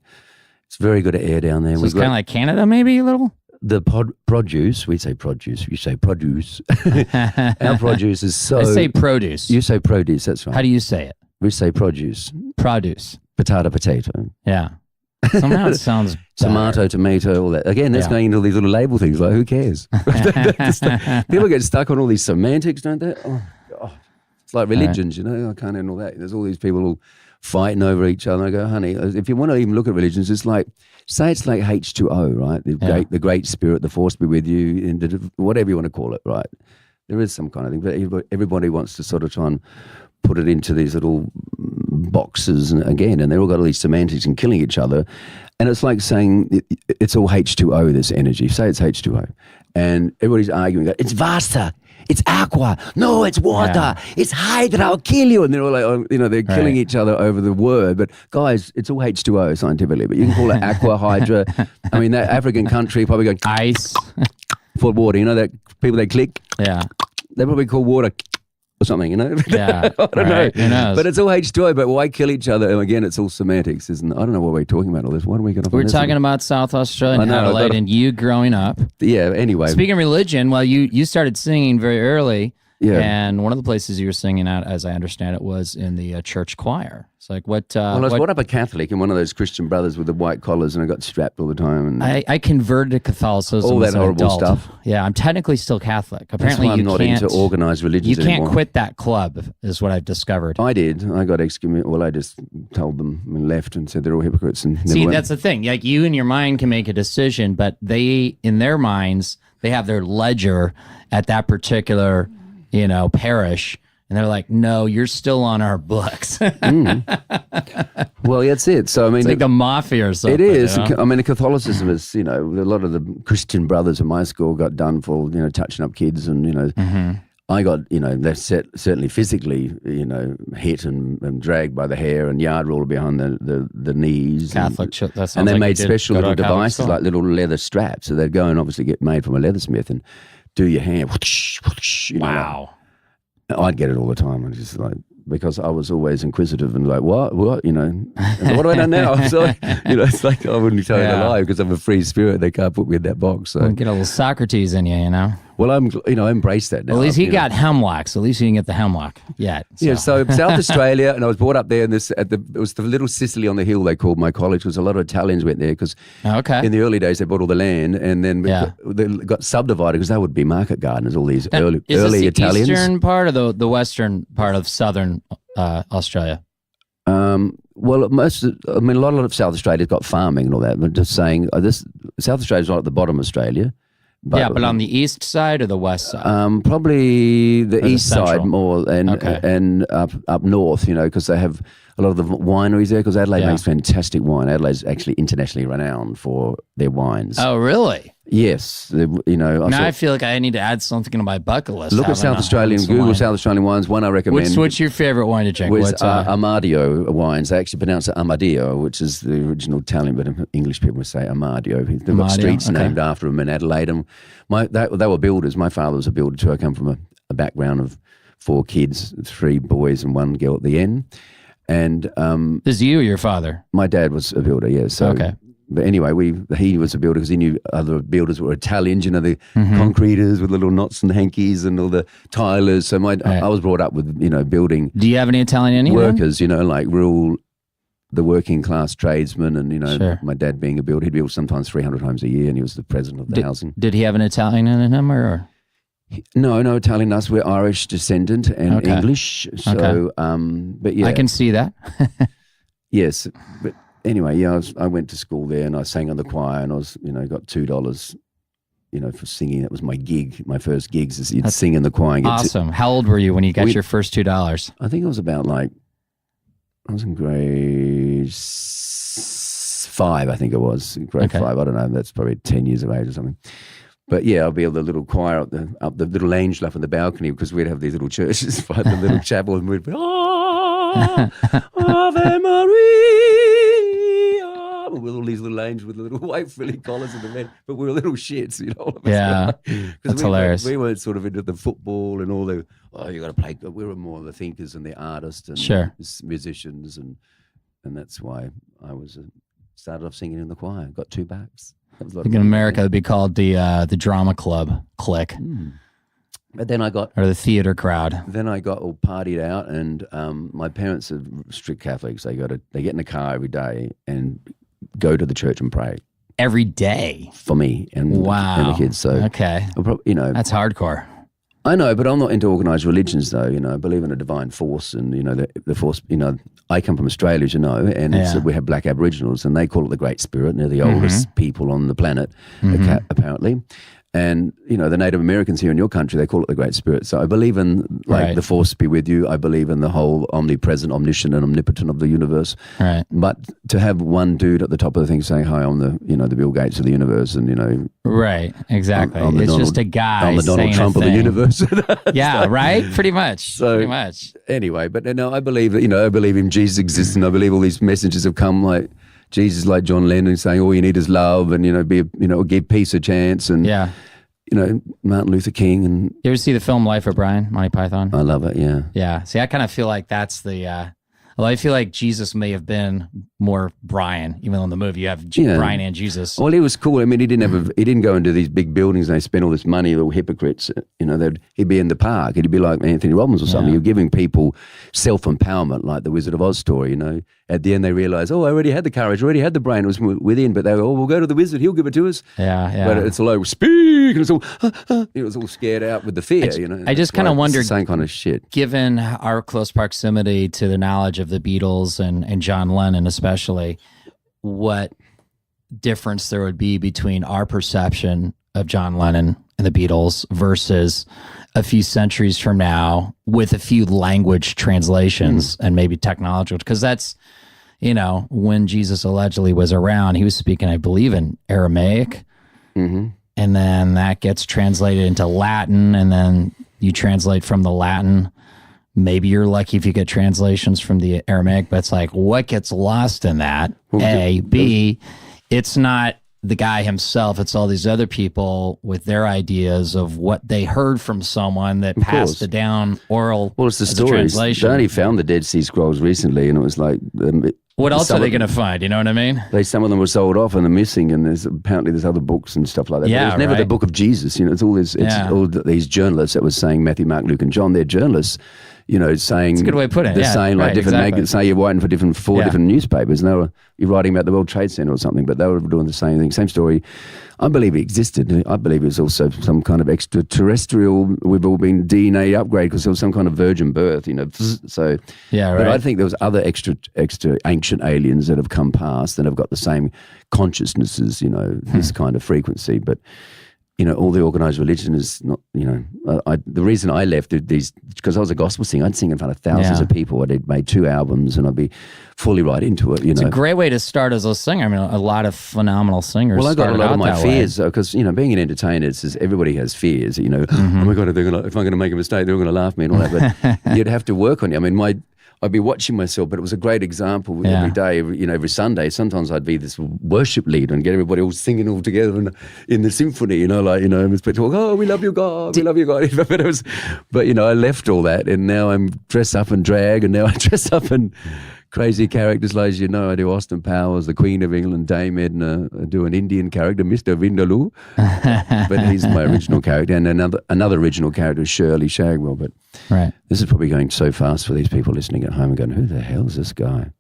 it's very good air down there. So it's kind of like Canada, maybe a little. The produce, we say produce. You say produce. Our produce is so. I say produce. You say produce. That's right. How do you say it? We say produce. Produce. Potato. Yeah. Somehow it sounds tomato, all that. Again, that's going into all these little label things. Like, who cares? People get stuck on all these semantics, don't they? Oh, God. It's like religions, I can't handle that. There's all these people all fighting over each other. I go, honey, if you want to even look at religions, it's like H2O, right? The great spirit, the force be with you, and whatever you want to call it, right? There is some kind of thing, but everybody wants to sort of try and put it into these little boxes, and they've all got all these semantics and killing each other. And it's like saying it's all H2O, this energy. Say it's H2O. And everybody's arguing, it's Vasta, it's aqua, no, it's water, it's hydra, I'll kill you. And they're all like, they're killing each other over the word. But guys, it's all H2O scientifically, but you can call it aqua, hydra. I mean, that African country probably go, ice. for water. You know that people that click? Yeah. They probably call water or something, you know? Yeah. I don't know. Who knows? But it's all H2O, but why kill each other? And again, it's all semantics, isn't it? I don't know what we're talking about all this. Why don't we get off on We're this talking again? about South Australia and I know, Adelaide and you growing up. Yeah, anyway. Speaking of religion, well, you started singing very early. Yeah. And one of the places you were singing at, as I understand it, was in the church choir. It's like what? Well, I was brought up a Catholic and one of those Christian brothers with the white collars, and I got strapped all the time. And I converted to Catholicism. all that as an horrible adult. stuff. Yeah, I'm technically still Catholic. That's Apparently, why I'm you not can't. into organized religions You can't anymore. quit that club, is what I've discovered. I did. I got excommunicated. Well, I just told them and left and said they're all hypocrites. And never See, went. that's the thing. Like you in your mind can make a decision, but they, in their minds, they have their ledger at that particular, parish. And they're like, no, you're still on our books. Well, that's it. So, I mean, It's like the mafia or something. it is. you know? I mean, Catholicism is, a lot of the Christian brothers in my school got done for, touching up kids. And, I got, they're certainly physically, hit and dragged by the hair and yard rule behind the knees. Catholic church. That sounds And they like made you did special go to little a Catholic devices, school. like little leather straps. So they'd go and obviously get made from a leathersmith and do your hair. Whoosh, whoosh, Wow. I'd get it all the time. I just because I was always inquisitive and like, what, and what do I know now? So, it's like I wouldn't tell you a lie because I'm a free spirit. They can't put me in that box. So, Get a little Socrates in you, well, I embrace that now. At least he got hemlock, so at least you didn't get the hemlock yet. Yeah, so South Australia, and I was brought up there. It was the little Sicily on the hill they called my college. Because a lot of Italians went there because Okay. in the early days they bought all the land, and then they got subdivided because they would be market gardeners. All these early Is this the Italians. eastern part or the western part of southern Australia? Well, a lot of South Australia's got farming and all that. But just saying, South Australia's not at the bottom of Australia. But on the east side or the west side? Probably the the east side central? more and up north, because they have a lot of the wineries there because Adelaide makes fantastic wine. Adelaide's actually internationally renowned for their wines. Oh, really? Yes. Now I feel like I need to add something to my bucket list. Look at South Australian, Google South Australian wines. One I recommend. What's your favorite wine to drink? Was Amadio wines. They actually pronounce it Amadio, which is the original Italian, but English people would say Amadio. They've got streets named after them in Adelaide. And they were builders. My father was a builder too. I come from a background of 4 kids, 3 boys and 1 girl at the end. And This is you or your father? my dad was a builder, yeah. So, but anyway, he was a builder because he knew other builders were Italians, the concreters with little knots and hankies and all the tilers. So I was brought up with, building Do you have any Italian in you? workers, like the working class tradesmen. And, my dad being a builder, he'd build sometimes 300 homes a year and he was the president of the housing. Did he have an Italian in him or? No Italian. Us, we're Irish descendant and English. So, but yeah. I can see that. Yes. But anyway, I went to school there and I sang on the choir and I was, got $2, for singing. That was my gig. My first gigs is you'd sing in the choir. And get Awesome. How old were you when you got your first $2? I think it was about I was in grade 5, I think it was. Grade 5. I don't know. That's probably 10 years of age or something. But yeah, I'll be able the little choir up the little angel up on the balcony because we'd have these little churches by the little chapel and we'd be, Ave Maria, with all these little angels with little white frilly collars and the men, but we were little shits, all of us. Yeah, that's hilarious. We weren't sort of into the football and all the, you got to play. We were more the thinkers and the artists and musicians and that's why I started off singing in the choir. Got $2. I think in America it'd be called the drama club clique. But then or the theater crowd. Then I got all partied out, and my parents are strict Catholics. They get in the car every day and go to the church and pray every day for me and the kids. So that's hardcore. I know, but I'm not into organised religions, though. I believe in a divine force, and the force. I come from Australia, as you know, and we have black Aboriginals, and they call it the Great Spirit, and they're the oldest people on the planet, apparently. And the Native Americans here in your country, they call it the Great Spirit. So I believe in the force be with you. I believe in the whole omnipresent, omniscient, and omnipotent of the universe. Right. But to have one dude at the top of the thing saying, "Hi, I'm the Bill Gates of the universe," and right, exactly. It's just a guy. I'm the Donald saying Trump of the universe. Yeah, right. Pretty much. Pretty much. Anyway, but no, I believe that I believe in Jesus exists, and I believe all these messages have come like. Jesus, like John Lennon, saying all you need is love, and give peace a chance, and Martin Luther King, and You ever see the film Life of Brian, Monty Python? I love it. Yeah. Yeah. See, I kind of feel like that's the. Well, I feel like Jesus may have been more Brian, even though in the movie you have Brian and Jesus. Well, he was cool. I mean, he didn't go into these big buildings and they spent all this money, little hypocrites. He'd be in the park. He'd be like Anthony Robbins or something. You're giving people self-empowerment, like the Wizard of Oz story. At the end they realize, I already had the courage, already had the brain. It was within, but they go, we'll go to the wizard. He'll give it to us. Yeah. But it's like, speak, and it's all, it was all scared out with the fear. I just kind of wondered, it's the same kind of shit. Given our close proximity to the knowledge of the Beatles and John Lennon especially, what difference there would be between our perception of John Lennon and the Beatles versus a few centuries from now with a few language translations and maybe technology, because that's, when Jesus allegedly was around, he was speaking, I believe, in Aramaic, and then that gets translated into Latin, and then you translate from the Latin. Maybe you're lucky if you get translations from the Aramaic, but it's like, what gets lost in that? A. B, it's not the guy himself, it's all these other people with their ideas of what they heard from someone that passed it down oral. Well, it's the as a stories. translation. They only found the Dead Sea Scrolls recently, and it was like... what else are they going to find? You know what I mean? Some of them were sold off and they're missing, and apparently there's other books and stuff like that. Yeah, but it's never the book of Jesus. It's all this. It's all these journalists that was saying Matthew, Mark, Luke, and John. They're journalists, saying. It's a good way to put it. They're saying like different magazines. Say you're writing for four different newspapers. And you're writing about the World Trade Center or something, but they were doing the same thing, same story. I believe it existed. I believe it was also some kind of extraterrestrial. We've all been DNA upgrade because there was some kind of virgin birth, So But I think there was other extra ancient aliens that have come past and have got the same consciousnesses, this kind of frequency. But all the organized religion is not. The reason I left these because I was a gospel singer. I'd sing in front of thousands of people. I'd made 2 albums, and I'd be fully right into it. It's a great way to start as a singer. I mean, a lot of phenomenal singers. Well, I got a lot of my fears because being an entertainer, everybody has fears. Oh my God, if I'm going to make a mistake, they're going to laugh at me and all that. But you'd have to work on it. I mean, I'd be watching myself, but it was a great example every day, every Sunday. Sometimes I'd be this worship leader and get everybody all singing all together in the symphony, oh, we love you, God, we love you, God. But I left all that, and now I'm dressed up in drag, and now I dress up in crazy characters like, I do Austin Powers, the Queen of England, Dame Edna. I do an Indian character, Mr. Vindaloo, but he's my original character, and another original character is Shirley Shagwell. But this is probably going so fast for these people listening at home and going, who the hell is this guy?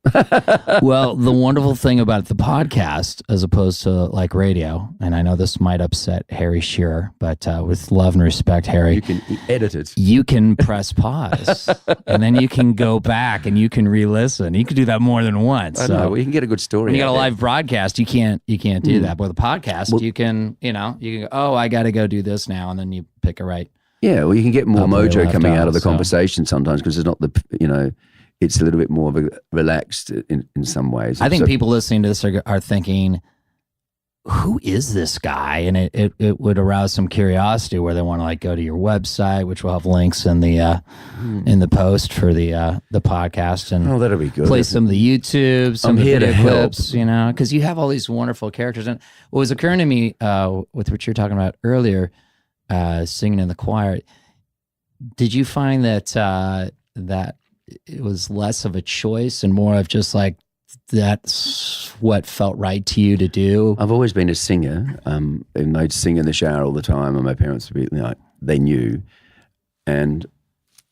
Well, the wonderful thing about the podcast, as opposed to like radio, and I know this might upset Harry Shearer, but with love and respect, Harry, you can edit it. You can press pause, and then you can go back and you can re-listen. You can do that more than once. I know. Well, you can get a good story. When you got a live broadcast, you can't do that. But with a podcast, you can go, oh, I got to go do this now, and then you pick a right. Yeah, well, you can get more mojo coming out of the conversation sometimes because it's not it's a little bit more of a relaxed in some ways. I think people listening to this are thinking, who is this guy? And it would arouse some curiosity where they want to go to your website, which will have links in the post for the podcast, and that'll be good. Play some of the YouTube, some of the video clips, because you have all these wonderful characters. And what was occurring to me with what you're talking about earlier, singing in the choir, did you find that it was less of a choice and more of just that's what felt right to you to do? I've always been a singer, and I'd sing in the shower all the time, and my parents would be, they knew. And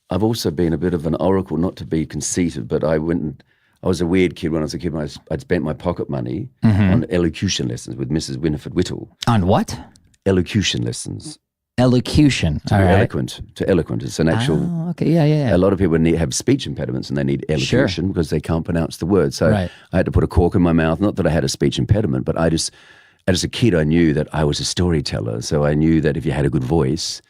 I've also been a bit of an oracle, not to be conceited, but I was a weird kid when I was a kid. I'd spent my pocket money on elocution lessons with Mrs. Winifred Whittle. On what? Elocution lessons. Elocution. To eloquent. It's an actual... Oh, okay, yeah. A lot of people have speech impediments and they need elocution because they can't pronounce the word. So I had to put a cork in my mouth. Not that I had a speech impediment, but as a kid, I knew that I was a storyteller. So I knew that if you had a good voice...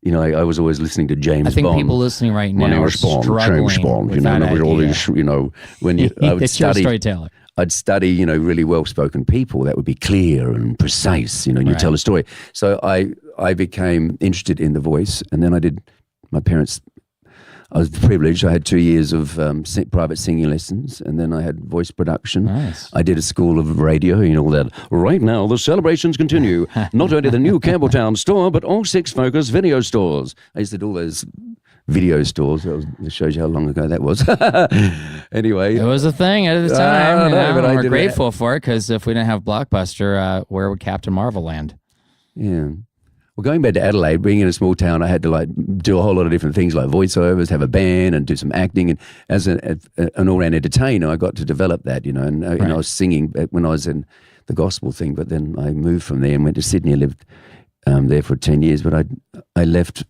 I was always listening to James Bond. I think people listening right now are struggling James Bond, with that idea. All these, when I would study... You're a storyteller. I'd study, really well-spoken people that would be clear and precise, and you tell a story. So I became interested in the voice, and then I I was privileged. I had 2 years of private singing lessons, and then I had voice production. Nice. I did a school of radio, all that. Right now, the celebrations continue. Not only the new Campbelltown store, but all 6 Focus video stores. I used to do all those video stores. It shows you how long ago that was. Anyway. It was a thing at the time. But we're grateful for it, because if we didn't have Blockbuster, where would Captain Marvel land? Yeah. Well, going back to Adelaide, being in a small town, I had to do a whole lot of different things, like voiceovers, have a band, and do some acting. And as an all-round entertainer, I got to develop that, and I was singing when I was in the gospel thing. But then I moved from there and went to Sydney. I lived there for 10 years, but I left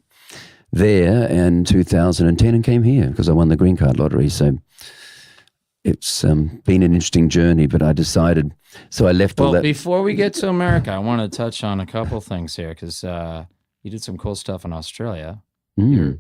there in 2010 and came here because I won the green card lottery. So it's been an interesting journey, but I decided. So I left all that. Before we get to America, I want to touch on a couple things here, because you did some cool stuff in Australia. You're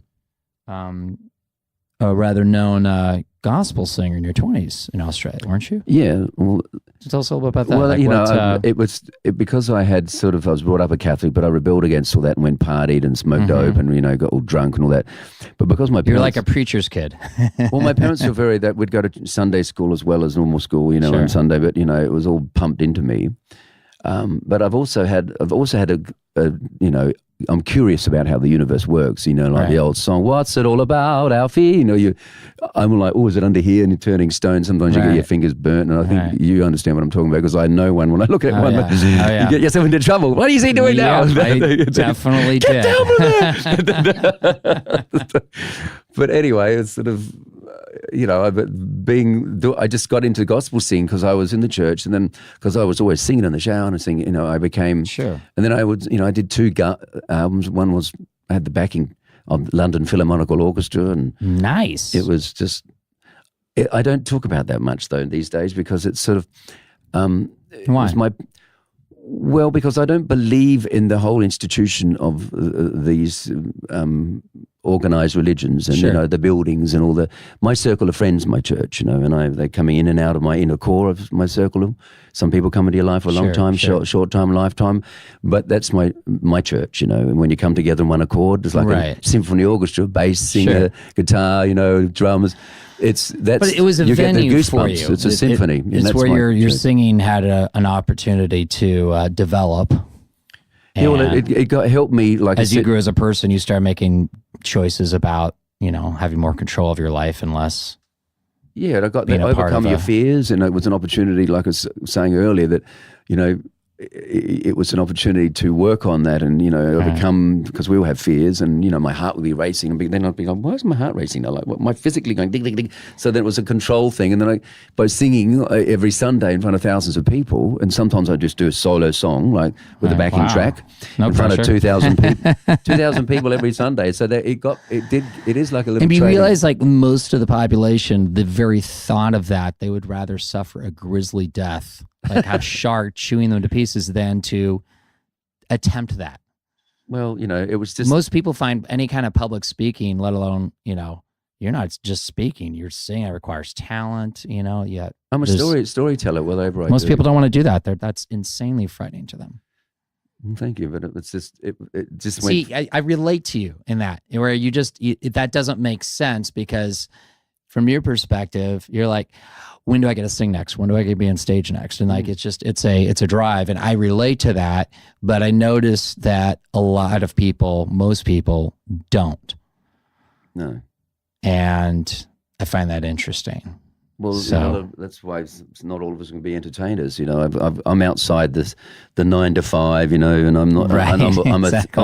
a rather known gospel singer in your 20s in Australia, weren't you? Yeah. Well, tell us a little bit about that. Well, it was because I was brought up a Catholic, but I rebelled against all that and went partied and smoked dope and got all drunk and all that. But because my parents, you're like a preacher's kid. Well, my parents were that we'd go to Sunday school as well as normal school, on Sunday, but it was all pumped into me. But I've also had I'm curious about how the universe works, the old song, what's it all about, Alfie? I'm like, is it under here? And you're turning stone. Sometimes you get your fingers burnt. And I think you understand what I'm talking about, because I know one when I look at one. You get yourself into trouble. What is he doing now? I definitely did. Get down from there. But anyway, it's sort of, I just got into gospel singing because I was in the church, and then because I was always singing in the shower and singing, I became, sure. And then I did 2 albums. One was, I had the backing of London Philharmonical Orchestra, and nice. It was just, I don't talk about that much though these days, because it's sort of, why? Because I don't believe in the whole institution of these organized religions and the buildings and all my circle of friends, my church, and they're coming in and out of my inner core of my circle. Some people come into your life for a long time, short time, lifetime, but that's my church, and when you come together in one accord, it's like a symphony orchestra, bass, singer, guitar, drums. But it was a venue for you. It's a symphony. It's where your singing had an opportunity to develop. Yeah, well, it helped me. As you grew as a person, you started making choices about, having more control of your life and less. Yeah, and I got to overcome your fears, and it was an opportunity, like I was saying earlier, that, it was an opportunity to work on that and, overcome, because we all have fears, and, my heart would be racing, and then I'd be like, why is my heart racing now? Like, what, am I physically going ding, ding, ding? So then it was a control thing. And then by singing every Sunday in front of thousands of people, and sometimes I just do a solo song, like with a backing track in front of 2,000 people, 2,000 people every Sunday. So that it is like a little And you training. realize, like most of the population, the very thought of that, they would rather suffer a grisly death, like have shark chewing them to pieces, than to attempt that. Well, it was just... Most people find any kind of public speaking, let alone, you're not just speaking, you're singing. It requires talent, yet. I'm a storyteller, whatever I do. Most people don't want to do that. That's insanely frightening to them. Thank you, but it's just... It just See, I relate to you in that, where that doesn't make sense, because from your perspective, you're like, when do I get to sing next? When do I get to be on stage next? And like, it's a drive, and I relate to that. But I notice that a lot of people, most people, don't. No. And I find that interesting. Well, that's why not all of us can be entertainers. I'm outside the 9 to 5. And I'm not. Right, I'm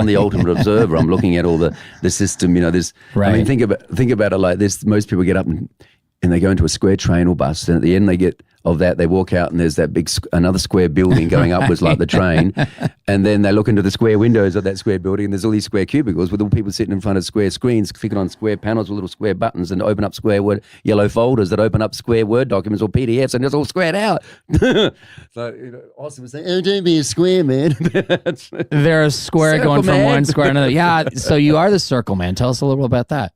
the ultimate observer. I'm looking at all the system. There's. Right. I mean, think about it like this. Most people get up and they go into a square train or bus, and at the end they walk out, and there's that big another square building going upwards like the train, and then they look into the square windows of that square building, and there's all these square cubicles with all people sitting in front of square screens, clicking on square panels with little square buttons, and open up yellow folders that open up square Word documents or PDFs, and it's all squared out. So Austin was saying, "Oh, don't be a square man." They're a square Circle going from man. one square to another. Yeah. So you are the Circle Man. Tell us a little about that.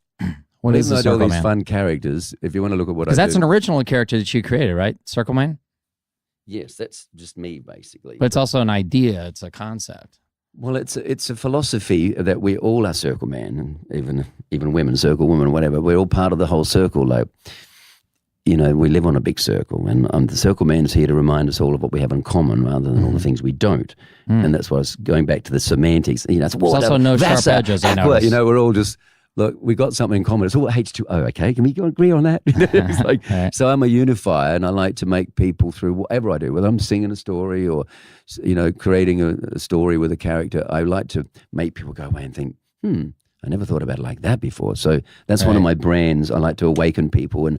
What is the Circle all these Man? fun characters. If you want to look at what I do. Because that's an original character that you created, right? Circle Man? Yes, that's just me, basically. But it's also an idea. It's a concept. Well, it's a philosophy that we all are circle man, and even women, circle women, whatever. We're all part of the whole circle. Like, we live on a big circle, and the circle man's here to remind us all of what we have in common rather than all the things we don't. And that's why I was going back to the semantics. It's also no sharp edges, I noticed. We're all just, look, we got something in common. It's all H2O, okay? Can we agree on that? It's like, Right. So I'm a unifier, and I like to make people through whatever I do, whether I'm singing a story or, creating a story with a character, I like to make people go away and think, I never thought about it like that before. So that's one of my brands. I like to awaken people and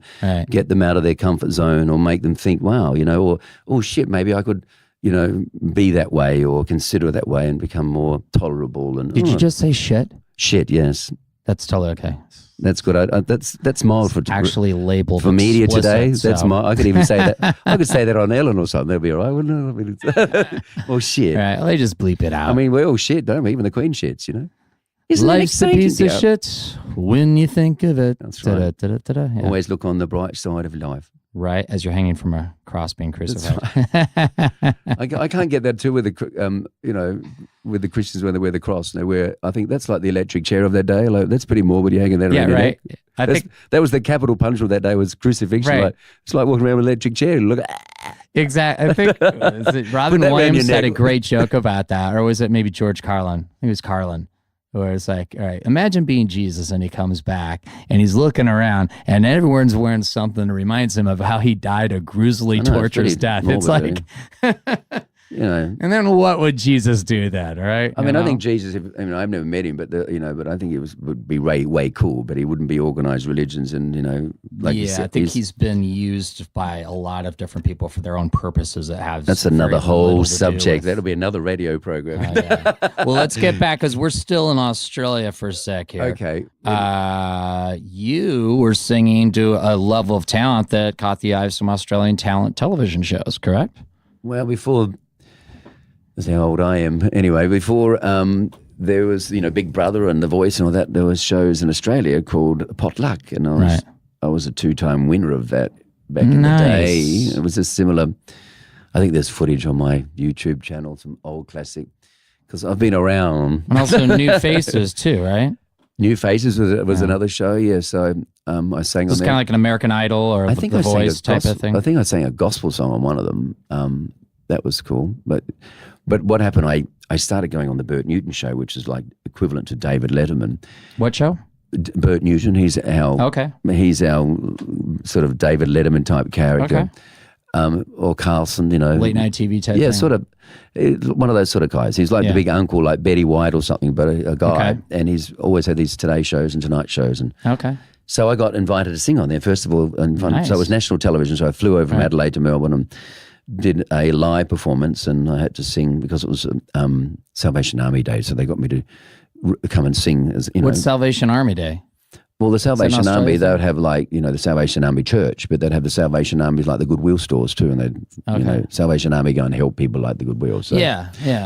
get them out of their comfort zone or make them think, wow, or, oh shit, maybe I could, be that way or consider it that way and become more tolerable. And Did you just say shit? Shit, yes. That's totally okay. That's good. That's mild for actually labeled for media explicit, today. so. That's mild. I could even say that. I could say that on Ellen or something. They'll be all right, wouldn't it? Or shit. Right. They just bleep it out. I mean, we're all shit, don't we? Even the Queen shits, Isn't Life's a piece of shit when you think of it. That's right. Yeah. Always look on the bright side of life. Right, as you're hanging from a cross being crucified. I can't get that too with the with the Christians when they wear the cross. They wear. I think that's like the electric chair of that day. Like, that's pretty morbid. You're hanging that around your neck. I think that was the capital punishment that day was crucifixion. Right. Like, it's like walking around with an electric chair. Look. exactly. I think Robin Williams had a great joke about that, or was it maybe George Carlin? I think it was Carlin. Where it's like, all right, imagine being Jesus and he comes back and he's looking around and everyone's wearing something that reminds him of how he died a gruesomely torturous death. It's like, and then what would Jesus do then, right? I mean, I think Jesus, I've never met him, but but I think he would be way cool, but he wouldn't be organized religions and, like you said. I think he's been used by a lot of different people for their own purposes that have. That's another whole subject. That'll be another radio program. Well, let's get back because we're still in Australia for a sec here. Okay. You were singing to a level of talent that caught the eye of some Australian talent television shows, correct? Well, before... That's how old I am. Anyway, before there was, Big Brother and The Voice and all that, there was shows in Australia called Potluck, and I was a 2-time winner of that back in the day. It was a similar. I think there's footage on my YouTube channel, some old classic, because I've been around. And also New Faces too, right? New Faces was another show, yeah. So I sang on It's kind of like an American Idol or The Voice type of thing. I think I sang a gospel song on one of them. That was cool, But what happened, I started going on the Bert Newton show, which is like equivalent to David Letterman. What show? Bert Newton. He's our sort of David Letterman type character. Okay. Or Carlson, Late night TV type yeah, thing. sort of one of those sort of guys. He's like the big uncle, like Betty White or something, but a guy. And he's always had these Today shows and Tonight shows. And so I got invited to sing on there, first of all. So it was national television, so I flew over from Adelaide to Melbourne and did a live performance, and I had to sing because it was Salvation Army Day, so they got me to come and sing. What's Salvation Army Day? Well, the Salvation Army, they would have like, the Salvation Army Church, but they'd have the Salvation Armies like the Goodwill stores too, and they'd, Salvation Army go and help people like the Goodwill. So,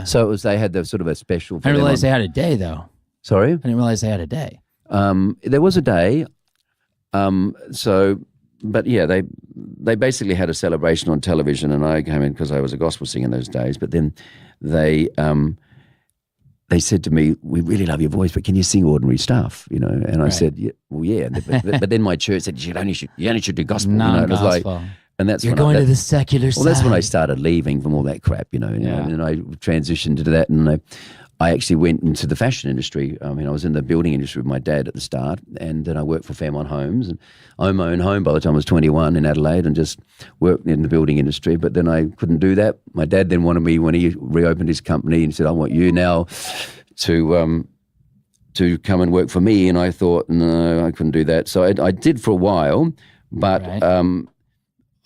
So it was, they had the sort of a special. I didn't realize they had a day though. Sorry? I didn't realize they had a day. There was a day. But yeah, they basically had a celebration on television, and I came in because I was a gospel singer in those days. But then they said to me, "We really love your voice, but can you sing ordinary stuff?" And I said, "Yeah, well, yeah." But then my church said, "You only should do gospel." Non-gospel. And that's You're going to the secular side. Well, that's when I started leaving from all that crap, and I transitioned to that, and I actually went into the fashion industry. I mean, I was in the building industry with my dad at the start, and then I worked for Fairmont Homes, and I owned my own home by the time I was 21 in Adelaide, and just worked in the building industry. But then I couldn't do that. My dad then wanted me, when he reopened his company, and said, "I want you now to come and work for me." And I thought, no, I couldn't do that. So I did for a while, but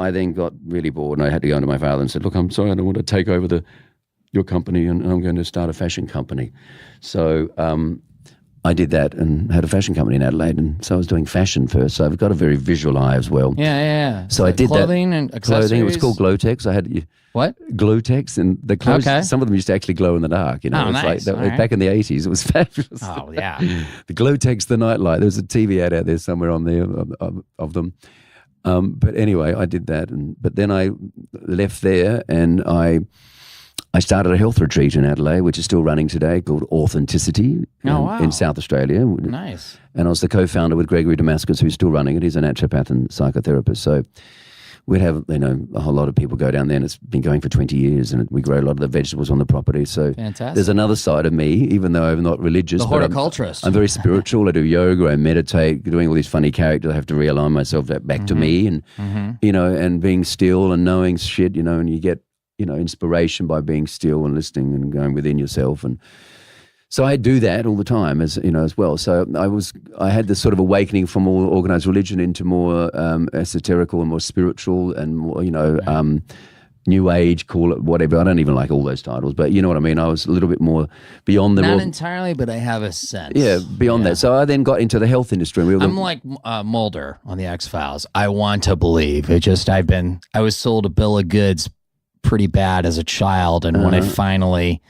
I then got really bored, and I had to go to my father and said, "Look, I'm sorry, I don't want to take over your company, and I'm going to start a fashion company." So I did that and had a fashion company in Adelaide, and so I was doing fashion first. So I've got a very visual eye as well. Yeah. So I did clothing and accessories. Clothing. It was called Glowtex. I had what? Glowtex, and the clothes. Some of them used to actually glow in the dark. Oh, nice. Back in the 80s, it was fabulous. Oh yeah. The Glowtex, the nightlight. There was a TV ad out there somewhere on there of them. But anyway, I did that, but then I left there, and I I started a health retreat in Adelaide, which is still running today, called Authenticity in South Australia. Nice. And I was the co-founder with Gregory Damascus, who's still running it. He's a naturopath and psychotherapist. So we'd have, a whole lot of people go down there, and it's been going for 20 years, and we grow a lot of the vegetables on the property. So fantastic. There's another side of me, even though I'm not religious. The horticulturist. I'm very spiritual. I do yoga, I meditate, doing all these funny characters. I have to realign myself back to me, and, and being still and knowing shit, and you get, inspiration by being still and listening and going within yourself. And so I do that all the time as well. So I had this sort of awakening from more organized religion into more esoterical and more spiritual and more, new age, call it whatever. I don't even like all those titles, but you know what I mean? I was a little bit more beyond the... Not entirely, but I have a sense. Yeah, beyond that. So I then got into the health industry. I'm like Mulder on the X-Files. I want to believe. I was sold a bill of goods pretty bad as a child, and when I finally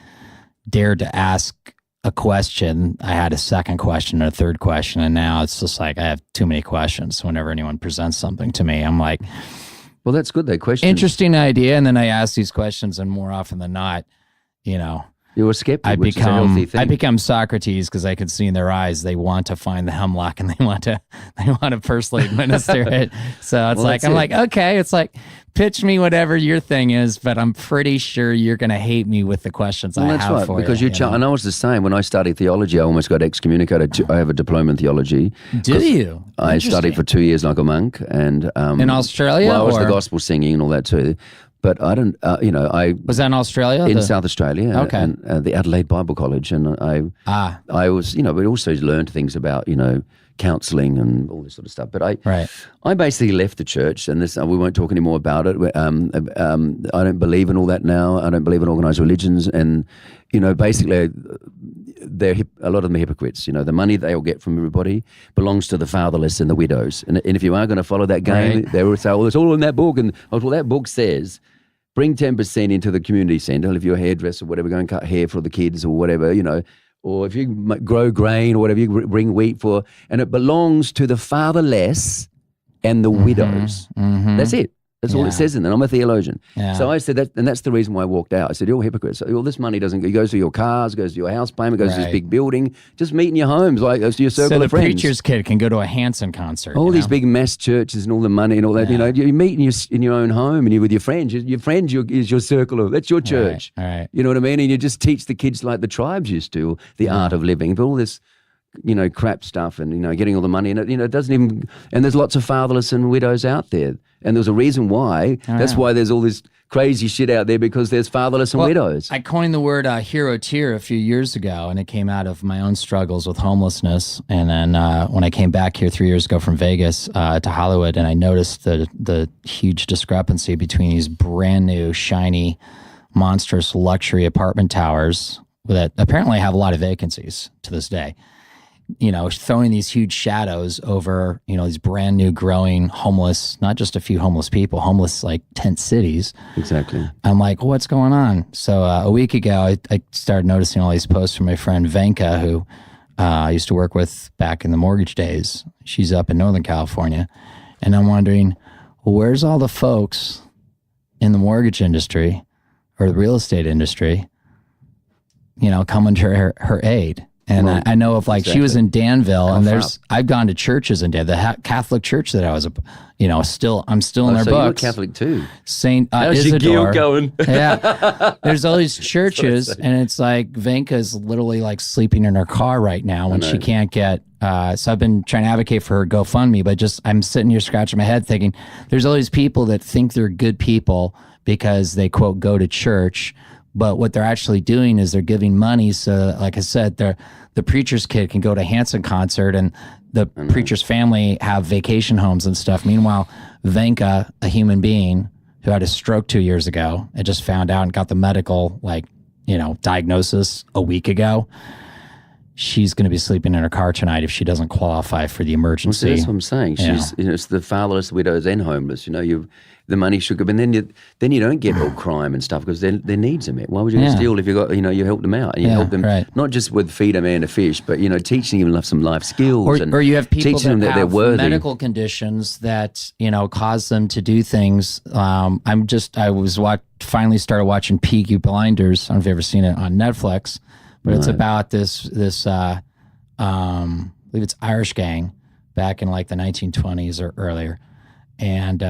dared to ask a question, I had a second question and a third question, and now it's just like I have too many questions. Whenever anyone presents something to me, I'm like, well, that's good. That question. Interesting idea. And then I ask these questions, and more often than not, you're a skeptic, which is a healthy thing. I become Socrates because I can see in their eyes they want to find the hemlock and they want to personally administer it. So it's I'm like, okay, it's like, pitch me whatever your thing is, but I'm pretty sure you're going to hate me with the questions I have for because you. And I was the same. When I studied theology, I almost got excommunicated. I have a diploma in theology. Do you? I studied for 2 years like a monk. And in Australia? Well, I was the gospel singing and all that too. But I don't, I... Was that in Australia? In South Australia. Okay. And the Adelaide Bible College. And I was, we also learned things about, counselling and all this sort of stuff. But I basically left the church, and this we won't talk anymore about it. I don't believe in all that now. I don't believe in organised religions. And, basically... a lot of them are hypocrites. The money they all get from everybody belongs to the fatherless and the widows. And if you are going to follow that game, they will say, well, it's all in that book. And that book says, bring 10% into the community centre. If you're a hairdresser or whatever, go and cut hair for the kids or whatever, or if you grow grain or whatever, you bring wheat for, and it belongs to the fatherless and the widows. That's it. That's all it says in there. I'm a theologian. Yeah. So I said that, and that's the reason why I walked out. I said, you're hypocrites. All this money doesn't go. It goes to your cars, goes to your house payment, goes to this big building. Just meet in your homes, like goes to your circle of friends. So the preacher's kid can go to a Hanson concert. All these big mass churches and all the money and all that. You meet in your own home and you're with your friends. Your friends is your circle of, that's your church. All right. You know what I mean? And you just teach the kids like the tribes used to, the art of living. But all this, crap stuff and, getting all the money. And it doesn't even, and there's lots of fatherless and widows out there. And there's a reason why. That's why there's all this crazy shit out there, because there's fatherless and widows. I coined the word hero tier a few years ago, and it came out of my own struggles with homelessness. And then when I came back here 3 years ago from Vegas to Hollywood, and I noticed the huge discrepancy between these brand new, shiny, monstrous luxury apartment towers that apparently have a lot of vacancies to this day. Throwing these huge shadows over, these brand new growing homeless, not just a few homeless people, homeless like tent cities. Exactly. I'm like, what's going on? So a week ago, I started noticing all these posts from my friend Venka, who I used to work with back in the mortgage days. She's up in Northern California. And I'm wondering, well, where's all the folks in the mortgage industry or the real estate industry, coming to her aid? And I know of she was in Danville, and I've gone to churches in Danville, the Catholic church that I was, I'm still in their books. You're Catholic too. Saint How's Isidore. your going? Yeah. There's all these churches, and it's like Venka's literally like sleeping in her car right now when she can't get, so I've been trying to advocate for her GoFundMe, but I'm sitting here scratching my head thinking, there's all these people that think they're good people because they, quote, go to church. But what they're actually doing is they're giving money. So, like I said, the preacher's kid can go to a Hanson concert, and the preacher's family have vacation homes and stuff. Meanwhile, Venka, a human being who had a stroke 2 years ago and just found out and got the medical, diagnosis a week ago, she's going to be sleeping in her car tonight if she doesn't qualify for the emergency. Well, so that's what I'm saying. She's, it's the fatherless, widows, and homeless. The money should go, but then you don't get all crime and stuff because their needs are met. Why would you steal if you got, you help them out and you help them not just with feed a man a fish, but teaching them some life skills or you have people teaching them that they're have worthy. Medical conditions that cause them to do things. I finally started watching Peaky Blinders. I don't know if you've ever seen it on Netflix, but it's about this I believe it's Irish gang back in like the 1920s or earlier, and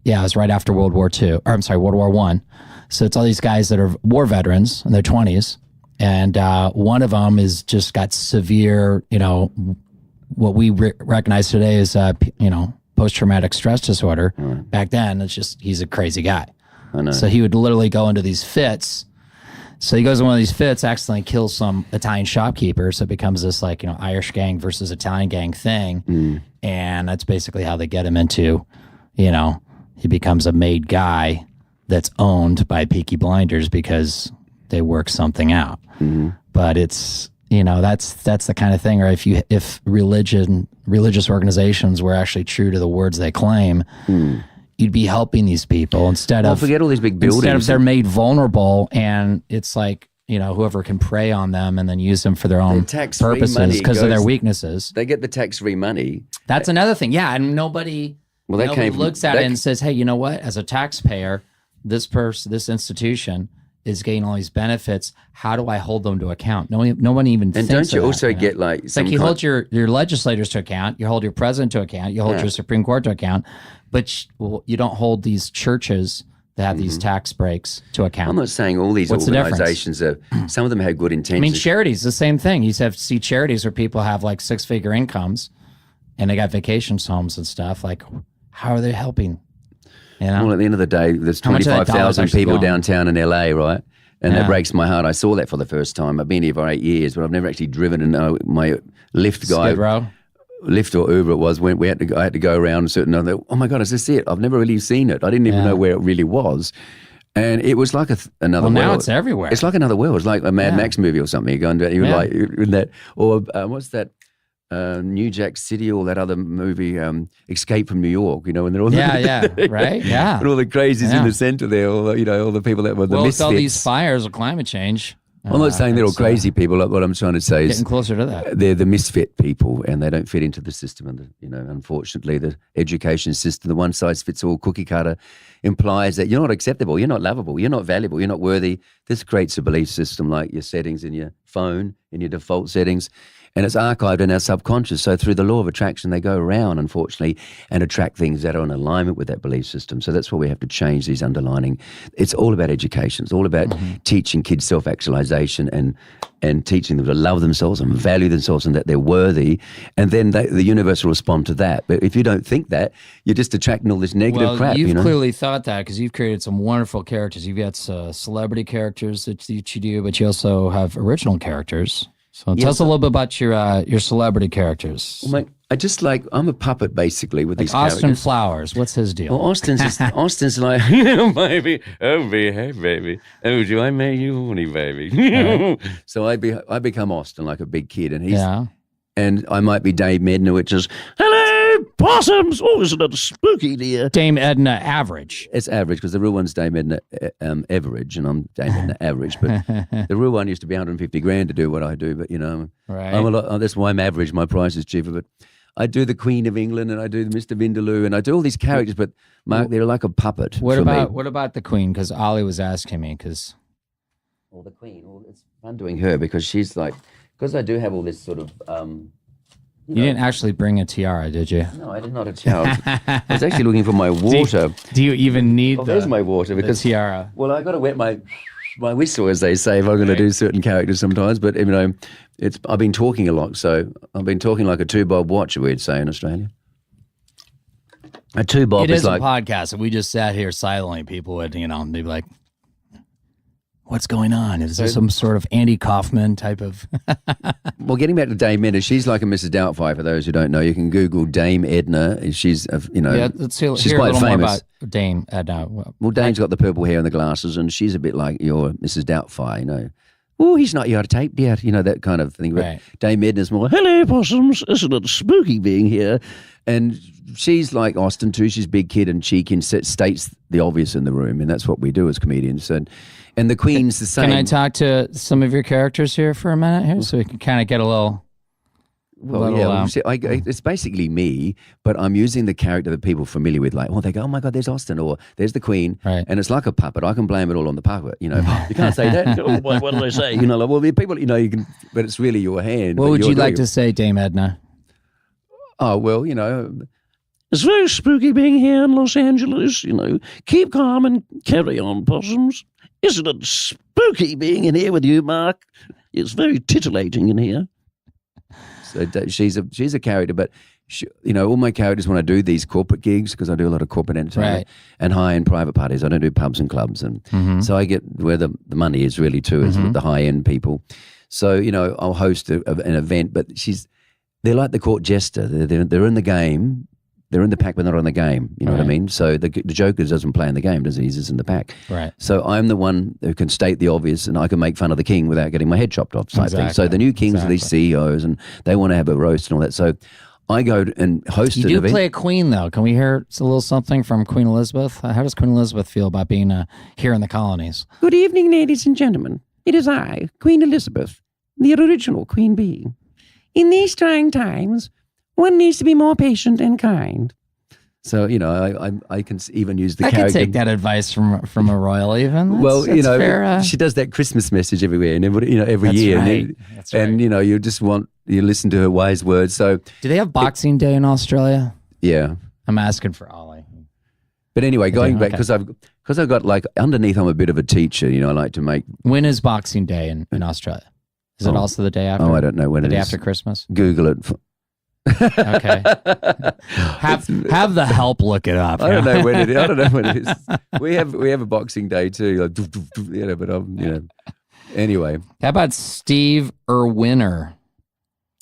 it was right after World War I. So it's all these guys that are war veterans in their 20s. And one of them is just got severe, what we recognize today as, post-traumatic stress disorder. Right. Back then, it's just, he's a crazy guy. I know. So he would literally go into these fits. So he goes in one of these fits, accidentally kills some Italian shopkeeper. So it becomes this Irish gang versus Italian gang thing. And that's basically how they get him into, he becomes a made guy that's owned by Peaky Blinders because they work something out. Mm-hmm. But it's, that's the kind of thing, or if religious organizations were actually true to the words they claim, you'd be helping these people instead of forget all these big buildings. Instead of they're made vulnerable, and it's like, whoever can prey on them and then use them for their own purposes because of their weaknesses. They get the tax-free money. That's another thing. Yeah, and nobody looks at it and says, hey, you know what? As a taxpayer, this institution is getting all these benefits. How do I hold them to account? No one even thinks of that. And don't you also get like... It's like you hold your legislators to account, you hold your president to account, you hold your Supreme Court to account, but you don't hold these churches that have these tax breaks to account. I'm not saying all these organizations some of them have good intentions. I mean, charities, the same thing. You have to see charities where people have like 6-figure incomes and they got vacation homes and stuff. Like, how are they helping? Well, at the end of the day, there's 25,000 people downtown in LA, right? And that breaks my heart. I saw that for the first time. I've been here for 8 years, but I've never actually driven. And my Lyft guy, Lyft or Uber it was, I had to go around a certain other. Oh my God, is this it? I've never really seen it. I didn't even know where it really was. And it was like another world. Now it's everywhere. It's like another world. It's like a Mad Max movie or something. You're going to like in that, or what's that? New Jack City or that other movie, Escape from New York, and they're all right, and all the crazies in the center there, all the people that were the misfits. With all these fires of climate change. I'm not saying they're all crazy people. What I'm trying to say is getting closer to that. They're the misfit people, and they don't fit into the system. And unfortunately, the education system, the one size fits all cookie cutter, implies that you're not acceptable, you're not lovable, you're not valuable, you're not worthy. This creates a belief system like your settings in your phone, in your default settings. And it's archived in our subconscious. So through the law of attraction, they go around, unfortunately, and attract things that are in alignment with that belief system. So that's why we have to change these underlining. It's all about education. It's all about teaching kids self-actualization and teaching them to love themselves and value themselves and that they're worthy. And then the universe will respond to that. But if you don't think that, you're just attracting all this negative crap. You've clearly thought that because you've created some wonderful characters. You've got celebrity characters that you do, but you also have original characters. So tell us a little bit about your celebrity characters. Well, I'm a puppet basically with these Austin characters. Flowers, what's his deal? Well, Austin's like, baby, hey, baby, oh, do I make you horny, baby? Right. So I become Austin like a big kid, and I might be Dame Edna, which is, hello, possums. Oh, isn't it spooky, dear? Dame Edna Average. It's average because the real one's Dame Edna Average, and I'm Dame Edna Average. But the real one used to be 150 grand to do what I do. But right. I'm a lot. That's why I'm average. My price is cheaper. But I do the Queen of England, and I do Mr. Vindaloo, and I do all these characters. But Mark, they're like a puppet. What about the Queen? Because Ollie was asking me. Well, the Queen. Well, it's fun doing her because she's like. Because I do have all this sort of... you didn't actually bring a tiara, did you? No, I did not a tiara. I was actually looking for my water. Do you even need there's my water because the tiara? Well, I got to wet my whistle, as they say, if I'm going to do certain characters sometimes. But, I've been talking a lot. So I've been talking like a two-bob watch, we'd say in Australia. A two-bob is like... It is a podcast. If we just sat here silently, people would, they'd be like... What's going on? Is there some sort of Andy Kaufman type of... Well, getting back to Dame Edna, she's like a Mrs. Doubtfire, for those who don't know. You can Google Dame Edna. She's, let's hear she's a quite little famous. more about Dame Edna. Well, Dame's got the purple hair and the glasses, and she's a bit like your Mrs. Doubtfire, oh, he's not here to tape, dear. You know, that kind of thing. But Right. Dame Edna's more, hello, possums. Isn't it spooky being here? And she's like Austin too. She's a big kid and cheeky and states the obvious in the room. And that's what we do as comedians. And the Queen's the same. Can I talk to some of your characters here for a minute here so we can kind of get a little... Well, yeah, it's basically me, but I'm using the character that people are familiar with. Like, they go, oh my God, there's Austin, or there's the Queen, Right. and it's like a puppet. I can blame it all on the puppet. You know, you can't say that. Oh, boy, what did I say? You know, like, well, the people, you know, you can, but it's really your hand. What would you like to say, Dame Edna? Oh well, you know, It's very spooky being here in Los Angeles, you know. Keep calm and carry on, possums. Isn't it spooky being in here with you, Mark? It's very titillating in here. so she's a character, but. You know, all my characters when I do these corporate gigs, because I do a lot of corporate entertainment and high-end private parties. I don't do pubs and clubs, and so I get where the money is really too, is with the high-end people. So you know, I'll host an event, but they're like the court jester. They're in the game. They're in the pack, but not on the game. You know what I mean? So the Joker doesn't play in the game, does he? He's just in the pack. Right. So I'm the one who can state the obvious, and I can make fun of the king without getting my head chopped off. Type thing. So the new kings are these CEOs, and they want to have a roast and all that. So I go and host an event. You do play a queen, though. Can we hear a little something from Queen Elizabeth? How does Queen Elizabeth feel about being here in the colonies? Good evening, ladies and gentlemen. It is I, Queen Elizabeth, the original Queen Bee. In these trying times, one needs to be more patient and kind. So, you know, I can even use the I character. could take that advice from a royal even. Well, you know, fair, she does that Christmas message everywhere and every year. Right. That's right. And, you know, you listen to her wise words. So, do they have Boxing Day in Australia? yeah. I'm asking for Ollie. But anyway, going back, because I've got like, underneath I'm a bit of a teacher, you know, I like to make. When is Boxing Day in Australia? Is it also the day after? Oh, I don't know when it is. The day after Christmas? Google it. Okay. Have the help look it up. I don't know when it is. I don't know when it is. We have a Boxing Day too, like, you know. But you know. Anyway, how about Steve Irwiner?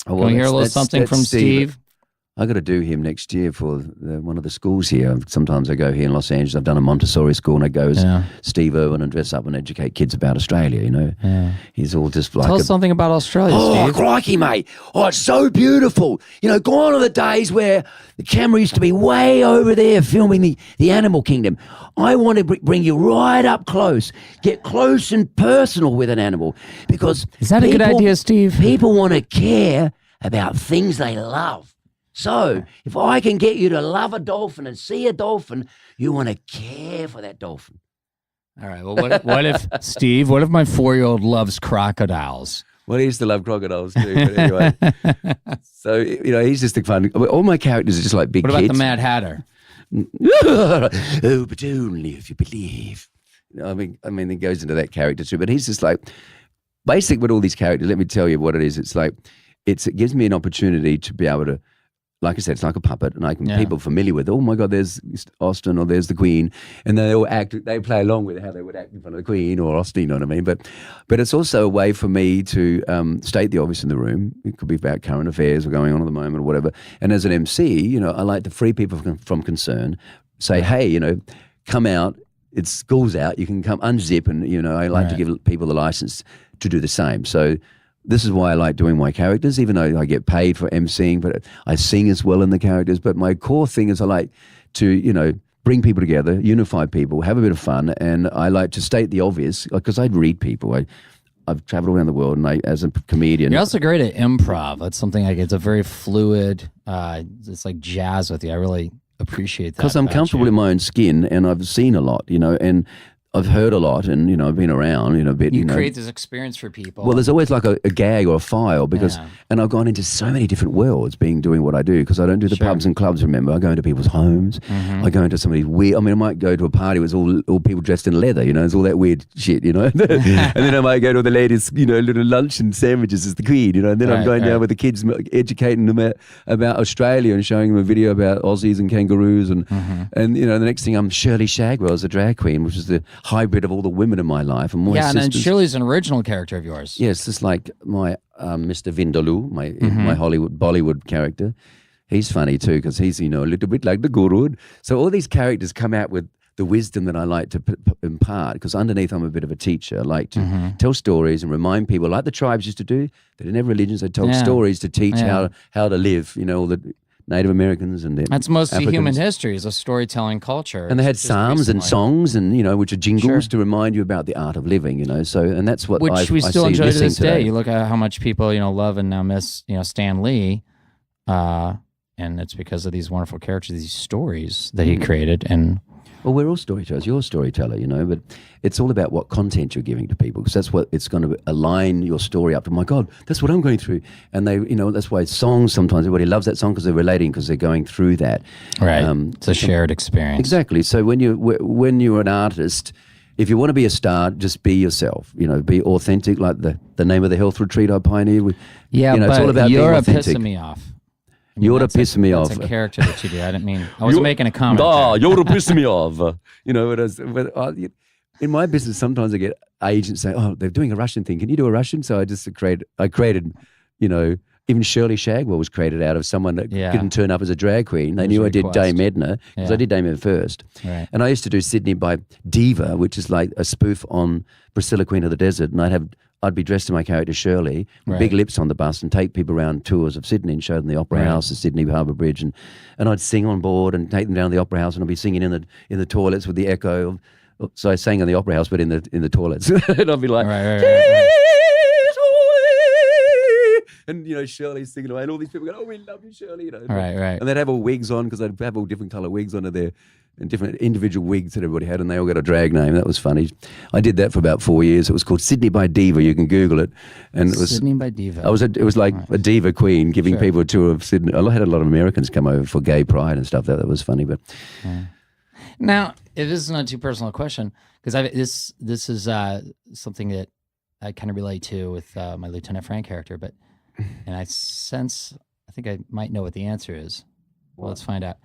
Oh, Can we hear a little something from Steve? I got to do him next year for one of the schools here. Sometimes I go here in Los Angeles. I've done a Montessori school, and I go as Steve Irwin and dress up and educate kids about Australia. You know, he's all just like. Tell us something about Australia, Oh, Steve. crikey, mate! Oh, it's so beautiful. You know, gone are the days where the camera used to be way over there filming the animal kingdom. I want to bring you right up close, get close and personal with an animal, because Is that a good idea, Steve? People want to care about things they love. So, if I can get you to love a dolphin and see a dolphin, you want to care for that dolphin. All right. Well, what if Steve? What if my 4-year-old loves crocodiles? Well, he used to love crocodiles too. But anyway, so you know, he's just a fun. All my characters are just like big What about kids. the Mad Hatter? Oh, but only if you believe. You know, I mean, it goes into that character too. But he's just like, basic with all these characters. Let me tell you what it is. It's like, it gives me an opportunity to be able to. Like I said, it's like a puppet, and people familiar with. Oh my God, there's Austin, or there's the Queen, and they all act. They play along with how they would act in front of the Queen or Austin. You know what I mean? But it's also a way for me to state the obvious in the room. It could be about current affairs or going on at the moment or whatever. And as an MC, you know, I like to free people from concern. Say, hey, you know, come out. It's school's out. You can come unzip, and you know, I like to give people the license to do the same. So. This is why I like doing my characters, even though I get paid for emceeing, but I sing as well in the characters. But my core thing is I like to, you know, bring people together, unify people, have a bit of fun, and I like to state the obvious, because I read people. I've traveled around the world, and as a comedian. You're also great at improv. That's something it's a very fluid, it's like jazz with you. I really appreciate that. Because I'm comfortable in my own skin, and I've seen a lot, you know, and I've heard a lot, and you know, I've been around, you know, a bit. You know. create this experience for people. Well, there's always like a gag or a file, because, and I've gone into so many different worlds doing what I do, because I don't do the pubs and clubs. Remember, I go into people's homes. I go into somebody's weird. I mean, I might go to a party with all people dressed in leather. You know, it's all that weird shit. You know, and then I might go to the ladies, you know, little lunch and sandwiches as the Queen. You know, and then I'm going down with the kids, educating them about Australia and showing them a video about Aussies and kangaroos, and you know, the next thing I'm Shirley Shagwell as a drag queen, which is the hybrid of all the women in my life. And my and then Shirley's an original character of yours. Yes, just like my Mr. Vindaloo, my Hollywood Bollywood character. He's funny too, because he's, you know, a little bit like the guru. So all these characters come out with the wisdom that I like to impart, because underneath I'm a bit of a teacher. I like to tell stories and remind people, like the tribes used to do. They didn't have religions. They told stories to teach how to live, all the Native Americans and that's most of Africans. Human history is a storytelling culture. And they had psalms and songs and, which are jingles to remind you about the art of living, so, and that's what Which we still I see enjoy to this today. day. You look at how much people, love and now miss, Stan Lee, and it's because of these wonderful characters, these stories that he created. And well, we're all storytellers. You're a storyteller, but it's all about what content you're giving to people, because that's what it's going to align your story up to. My God, that's what I'm going through. And they, that's why songs, sometimes everybody loves that song because they're relating, because they're going through that. Right. It's a shared experience. Exactly. So when you're an artist, if you want to be a star, just be yourself. Be authentic, like the name of the health retreat I pioneered. But it's all about you're being authentic. pissing me off. You're pissing me off. That's a character that you do. I didn't mean. I wasn't making a comment. You're pissing me off. In my business, sometimes I get agents saying, "Oh, they're doing a Russian thing. Can you do a Russian?" So I created, even Shirley Shagwell was created out of someone that couldn't turn up as a drag queen. They knew I did Dame Edna, because I did Dame Edna first. Right. And I used to do Sydney by Diva, which is like a spoof on Priscilla, Queen of the Desert. And I'd be dressed in my character Shirley, with big lips on the bus, and take people around tours of Sydney and show them the Opera House, the Sydney Harbour Bridge, and I'd sing on board and take them down to the Opera House, and I'd be singing in the toilets with the echo. So I sang in the Opera House, but in the toilets, and I'd be like, and Shirley's singing away, and all these people go, "Oh, we love you, Shirley," Right. And they'd have all wigs on, because they'd have all different colour wigs on there. And different individual wigs that everybody had, and they all got a drag name. That was funny. I did that for about 4 years. It was called Sydney by Diva. You can Google it. And it was Sydney by Diva. It was like a diva queen giving people a tour of Sydney. I had a lot of Americans come over for gay pride and stuff. That was funny. But now, it is not too personal a question, because this is something that I kind of relate to with my Lieutenant Frank character. And I think I might know what the answer is. Well, let's find out.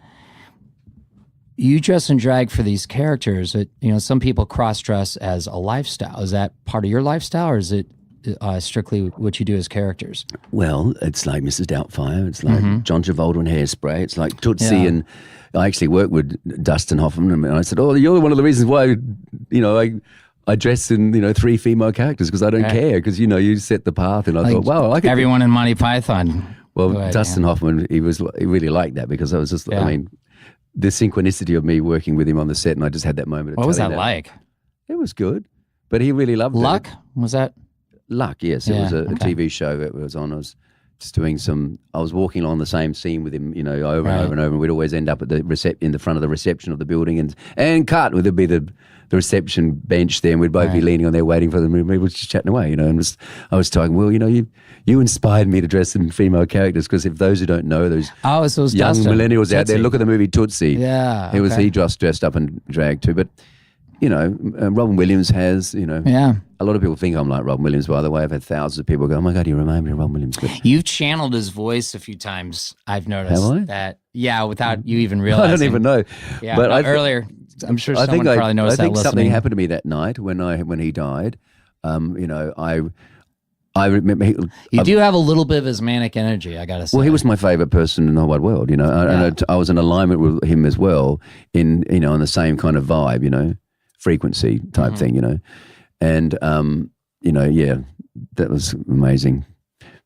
You dress and drag for these characters. Some people cross-dress as a lifestyle. Is that part of your lifestyle, or is it strictly what you do as characters? Well, it's like Mrs. Doubtfire. It's like John Travolta and Hairspray. It's like Tootsie, and I actually worked with Dustin Hoffman, and I said, "Oh, you're one of the reasons why, I dress in 3 female characters, because I don't care, because you set the path." And I thought, wow, I could. Everyone in Monty Python. Well, Dustin Hoffman, he really liked that, because I was just, I mean, the synchronicity of me working with him on the set, and I just had that moment. What was that like? It was good, but he really loved Luck? it. Was that? Luck, yes. It was a TV show that was on. I was just doing I was walking along the same scene with him, over and over and over, and we'd always end up at in the front of the reception of the building, and cut. There'd be the reception bench there, and we'd both be leaning on there waiting for them, and we were just chatting away, and I was talking, well, you inspired me to dress in female characters, because if those who don't know, those so young Dustin. millennials out there, look at the movie Tootsie. Yeah. He just dressed up and dragged too, but Robin Williams has, a lot of people think I'm like Robin Williams, by the way. I've had thousands of people go, "Oh my God, you remind me of Robin Williams." But you've channeled his voice a few times, I've noticed. Have I? That. Yeah, without you even realizing. I don't even know. Yeah, but earlier, I'm sure someone probably noticed that. I think something happened to me that night when he died. I remember you do have a little bit of his manic energy, I gotta say. Well, he was my favorite person in the whole wide world, and I was in alignment with him as well, in the same kind of vibe, frequency type thing, and that was amazing.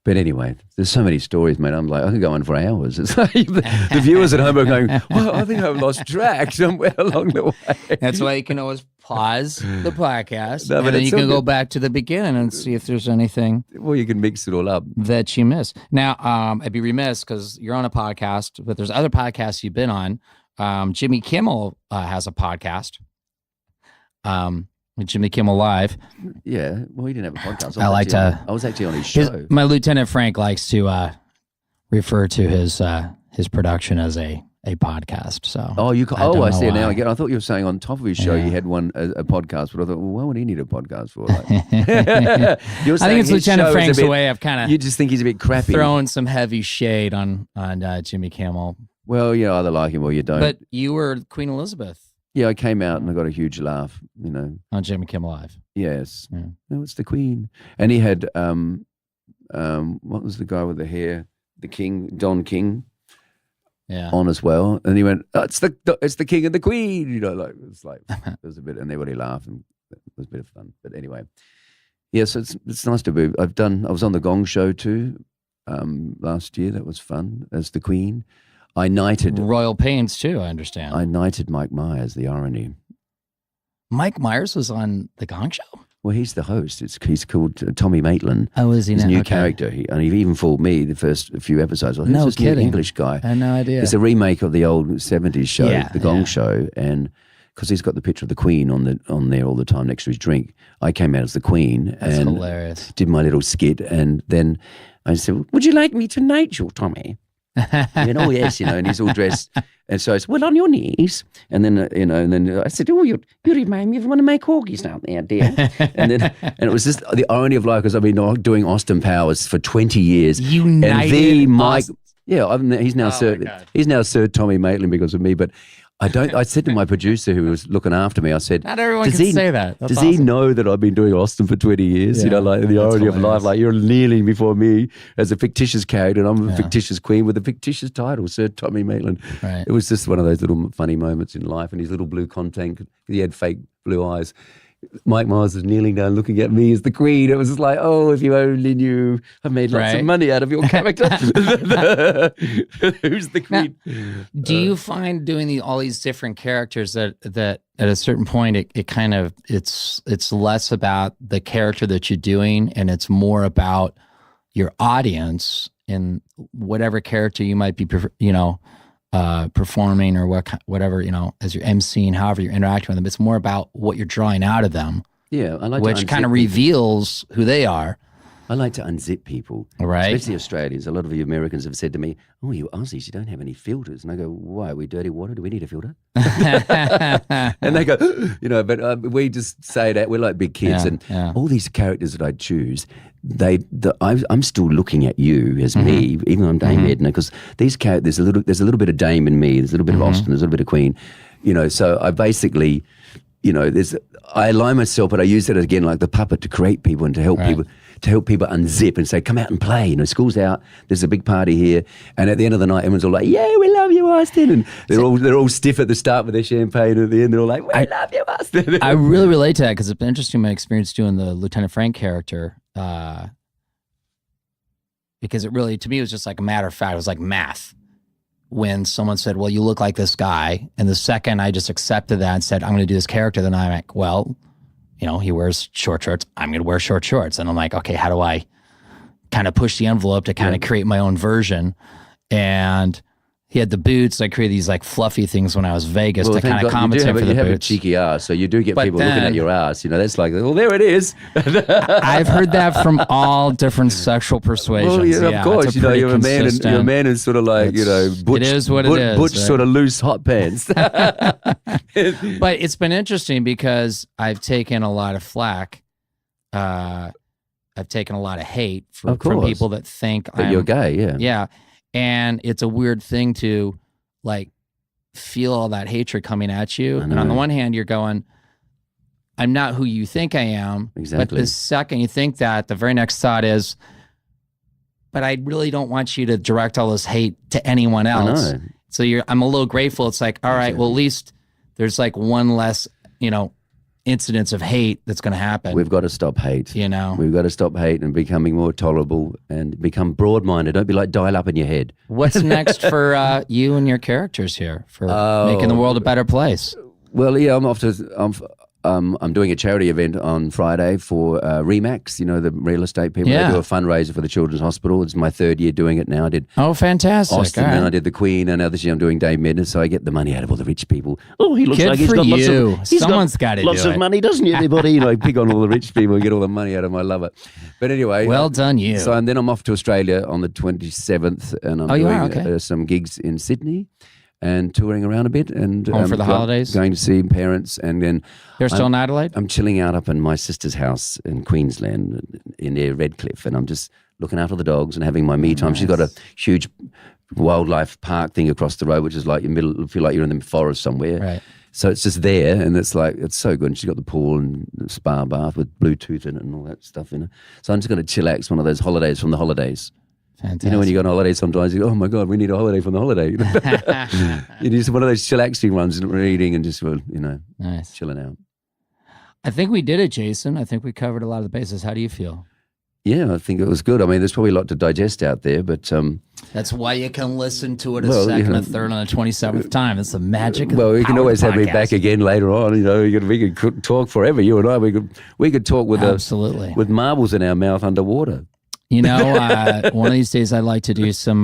But anyway, there's so many stories, man. I'm like, I could go on for hours. It's like the viewers at home are going, well, I think I've lost track somewhere along the way. That's why you can always pause the podcast, and then you can go back to the beginning and see if there's anything. Well, you can mix it all up that you miss. Now, I'd be remiss, because you're on a podcast, but there's other podcasts you've been on. Jimmy Kimmel has a podcast. With Jimmy Kimmel Live. Yeah, well, he didn't have a podcast. I was actually on his show. My Lieutenant Frank likes to refer to his production as a podcast. So I see it now again. I thought you were saying on top of his show he had a podcast, but I thought, well, why would he need a podcast for? Like, I think it's Lieutenant Frank's way of kind of. You just think he's a bit crappy, throwing some heavy shade on Jimmy Kimmel. Well, you either like him or you don't. But you were Queen Elizabeth. Yeah, I came out and I got a huge laugh, on Jimmy Kimmel Live. Yes. Yeah. No, it's the Queen. And he had, what was the guy with the hair? The King, Don King. on as well. And he went, oh, it's the king and the queen. You know, like it was a bit, and everybody laughed, and it was a bit of fun. But anyway, so it's nice to be. I was on the Gong Show too last year. That was fun as the Queen. I knighted Royal Pains too. I understand. I knighted Mike Myers, the irony. Mike Myers was on the Gong Show. Well, he's the host. He's called Tommy Maitland. Oh, is he? His now? new Okay. character. He even fooled me the first few episodes. Who's No this kidding. new English guy? I had no idea. It's a remake of the old 70s show, Yeah, the Gong yeah. Show, and because he's got the picture of the Queen on there all the time next to his drink, I came out as the Queen That's and hilarious. did my little skit, and then I said, "Would you like me to knight you, Tommy?" He went, "Oh yes," and he's all dressed, and so I said, "Well, on your knees," and then and then I said, "Oh, you remind me of one of my corgis out there, dear," and it was just the irony of life because I've been doing Austin Powers for 20 years, United Mike. Yeah, he's now God. He's now Sir Tommy Maitland because of me. But I said to my producer who was looking after me, I said, Not everyone can say that. That's does he awesome. know that I've been doing Austin for 20 years? Yeah, Like the that's irony of life, hilarious. like you're kneeling before me as a fictitious character, and I'm a Yeah. fictitious queen with a fictitious title, Sir Tommy Maitland. Right. It was just one of those little funny moments in life, and his little blue content, he had fake blue eyes. Mike Myers was kneeling down looking at me as the Queen. It was just like, oh, if you only knew, I made lots Right. of money out of your character. Who's the Queen? Do you find doing all these different characters that at a certain point it kind of it's less about the character that you're doing and it's more about your audience and whatever character you might be performing or whatever as you're emceeing, however you're interacting with them. It's more about what you're drawing out of them, Yeah, I like which to kind of unzip people. reveals who they are. I like to unzip people, Right. especially Australians. A lot of you Americans have said to me, "Oh, you Aussies, you don't have any filters." And I go, "Why? Are we dirty water? Do we need a filter?" And they go, but we just say that we're like big kids, Yeah, and yeah. all these characters that I choose, I'm still looking at you as Mm-hmm. me, even though I'm Dame Edna, because these characters, there's a little bit of Dame in me, there's a little bit Mm-hmm. of Austin, there's a little bit of Queen, So I basically, I align myself, but I use it again like the puppet to create people and to help Right. people unzip and say, come out and play. School's out. There's a big party here, and at the end of the night, everyone's all like, "Yeah, we love you, Austin." And they're all stiff at the start with their champagne, and at the end, they're all like, "We love you, Austin." I really relate to that because it's been interesting my experience doing the Lieutenant Frank character because it really, to me, it was just like a matter of fact. It was like math. When someone said, "Well, you look like this guy," and the second I just accepted that and said, "I'm going to do this character," then I'm like, "Well, he wears short shorts. I'm going to wear short shorts." And I'm like, okay, how do I kind of push the envelope to kind of create my own version? And he had the boots. I created these like fluffy things when I was Vegas to kind of compensate for the you have a boots. cheeky ass, so you do get But people looking then- at your ass. That's like, well, there it is. I've heard that from all different sexual persuasions. Well, Yeah, of course, it's a pretty you're a man, and consistent- you're a man is sort of like butch, it is what it is, butch right? sort of loose hot pants. But it's been interesting because I've taken a lot of flack. I've taken a lot of hate from course. people that think But you're gay, yeah. Yeah. And it's a weird thing to like feel all that hatred coming at you. And on the one hand, you're going, I'm not who you think I am. Exactly. But the second you think that, the very next thought is, but I really don't want you to direct all this hate to anyone else. know. So I'm a little grateful. It's like, all right, well, at least there's like one less, incidents of hate that's going to happen. We've got to stop hate. We've got to stop hate and becoming more tolerable and become broad-minded. Don't be like dial up in your head. What's next for you and your characters here for making the world a better place? Well, yeah, I'm doing a charity event on Friday for Remax, the real estate people. Yeah. They do a fundraiser for the Children's Hospital. It's my third year doing it now. I did Oh, fantastic. Austin, All then I right. did the Queen, and now this year I'm doing Dame Edna, so I get the money out of all the rich people. Oh, he looks Good like he's for got lots you. of. He's Someone's gotta lots do of it. money, doesn't he, everybody? I pick on all the rich people and get all the money out of them. I love it. But anyway. Well done, you. So and then I'm off to Australia on the 27th, and I'm Oh, you doing are? Okay. some gigs in Sydney and touring around a bit. And Home for the holidays? Going to see parents, and then They're still in Adelaide? I'm chilling out up in my sister's house in Queensland, near Redcliffe, and I'm just looking after the dogs and having my me time. She's got a huge wildlife park thing across the road, which is like feel like you're in the forest somewhere. Right. So it's just there, and it's so good. And she's got the pool and the spa bath with Bluetooth in it and all that stuff, So I'm just going to chillax, one of those holidays from the holidays. Fantastic. You know, when you go on holiday sometimes, you go, oh my God, we need a holiday from the holiday. It's one of those chillaxing ones, reading and just, Nice. chilling out. I think we did it, Jason. I think we covered a lot of the bases. How do you feel? Yeah, I think it was good. I mean, there's probably a lot to digest out there, but... That's why you can listen to it a second, a third, and a 27th time. It's the magic of you can always have me podcast. back again later on. You know, we could talk forever, you and I. We could talk with Absolutely. With marbles in our mouth underwater. You know, one of these days I'd like to do some,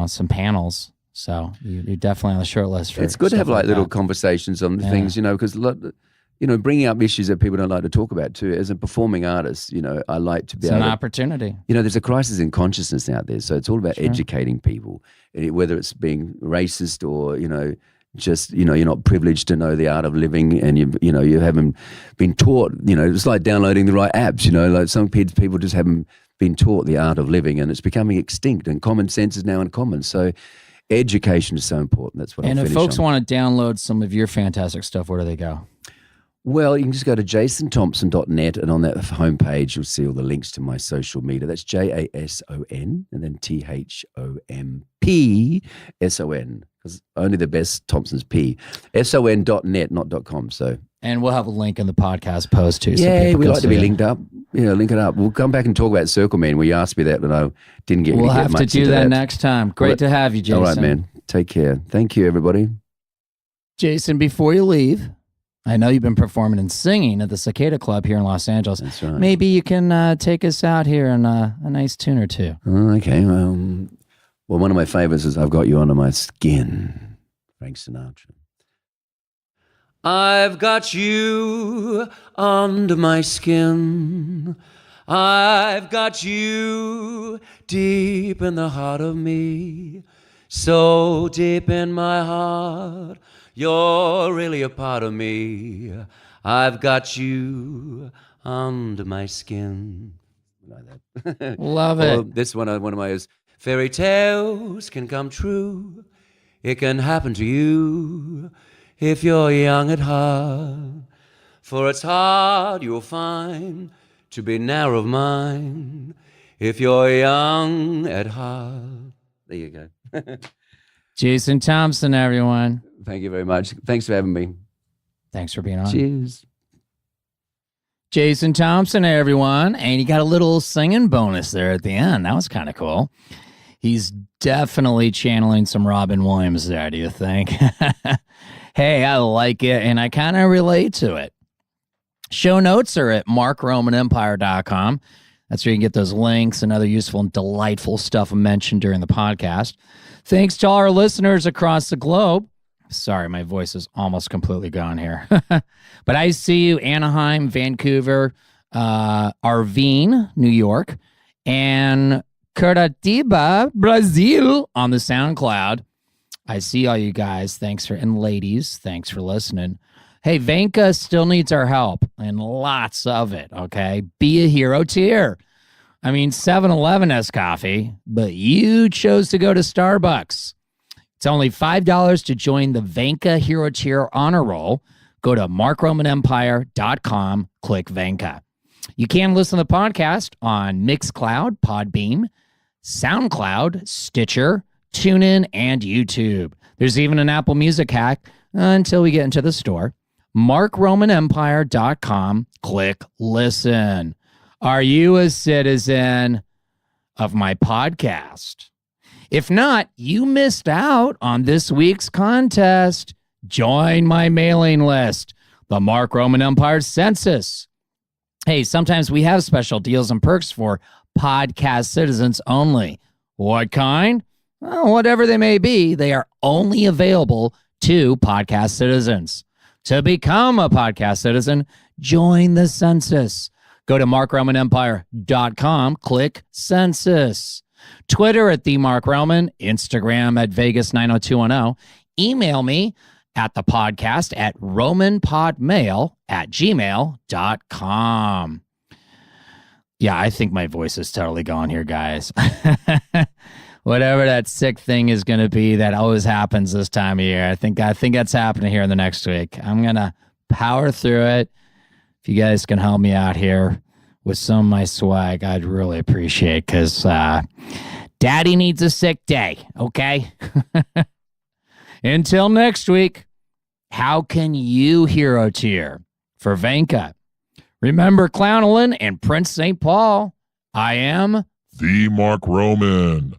some panels. So you're definitely on the short list. For it's good to have stuff like little that. conversations on things, because bringing up issues that people don't like to talk about too. As a performing artist, I like to be It's able an to, opportunity. there's a crisis in consciousness out there. So it's all about educating people, whether it's being racist or, just, you're not privileged to know the art of living and you haven't been taught, it's like downloading the right apps, like some people just haven't been taught the art of living and it's becoming extinct and common sense is now uncommon. So education is so important. That's what And I'll if finish folks on. want to download some of your fantastic stuff, where do they go? Well, you can just go to jasonthompson.net and on that homepage, you'll see all the links to my social media. That's JASON and then THOMPSON because only the best Thompson's P. SON.net, not .com. So. And we'll have a link in the podcast post too. Yeah, so we like to be see it. linked up. Yeah, link it up. We'll come back and talk about Circle Man where you asked me that and I didn't get We'll really have get to much do into that next time. Great to have you, Jason. All right, man. Take care. Thank you, everybody. Jason, before you leave, I know you've been performing and singing at the Cicada Club here in Los Angeles. That's right. Maybe you can take us out here in a nice tune or two. Okay. Well, one of my favorites is I've Got You Under My Skin. Frank Sinatra. I've got you under my skin. I've got you deep in the heart of me. So deep in my heart, you're really a part of me. I've got you under my skin. Like that. Love it. Or this one of my is fairy tales can come true. It can happen to you if you're young at heart. For it's hard you'll find to be narrow of mind if you're young at heart. There you go. Jason Thompson, everyone. Thank you very much. Thanks for having me. Thanks for being on. Cheers. Jason Thompson, everyone. And he got a little singing bonus there at the end. That was kind of cool. He's definitely channeling some Robin Williams there, do you think? Hey, I like it, and I kind of relate to it. Show notes are at markromanempire.com. That's where you can get those links and other useful and delightful stuff mentioned during the podcast. Thanks to all our listeners across the globe. Sorry, my voice is almost completely gone here. But I see you, Anaheim, Vancouver, Arvine, New York, and Curitiba, Brazil on the SoundCloud. I see all you guys. Thanks for, and ladies, thanks for listening. Hey, Vanka still needs our help, and lots of it, okay? Be a hero tier. I mean, 7-Eleven has coffee, but you chose to go to Starbucks. It's only $5 to join the Vanka Hero Tier Honor Roll. Go to markromanempire.com, click Vanka. You can listen to the podcast on Mixcloud, Podbeam, SoundCloud, Stitcher, TuneIn, and YouTube. There's even an Apple Music hack until we get into the store. markromanempire.com, click listen. Are you a citizen of my podcast? If not, you missed out on this week's contest. Join my mailing list, the Mark Roman Empire Census. Hey, sometimes we have special deals and perks for podcast citizens only. What kind? Well, whatever they may be, they are only available to podcast citizens. To become a podcast citizen, join the census. Go to markromanempire.com, click census. Twitter at @TheMarkRoman, Instagram at Vegas90210. Email me at the podcast at romanpodmail@gmail.com. Yeah, I think my voice is totally gone here, guys. Whatever that sick thing is going to be that always happens this time of year. I think that's happening here in the next week. I'm going to power through it. If you guys can help me out here with some of my swag, I'd really appreciate, because Daddy needs a sick day, okay? Until next week, how can you hero cheer for Vanka? Remember Clownolin and Prince St. Paul. I am the Mark Roman.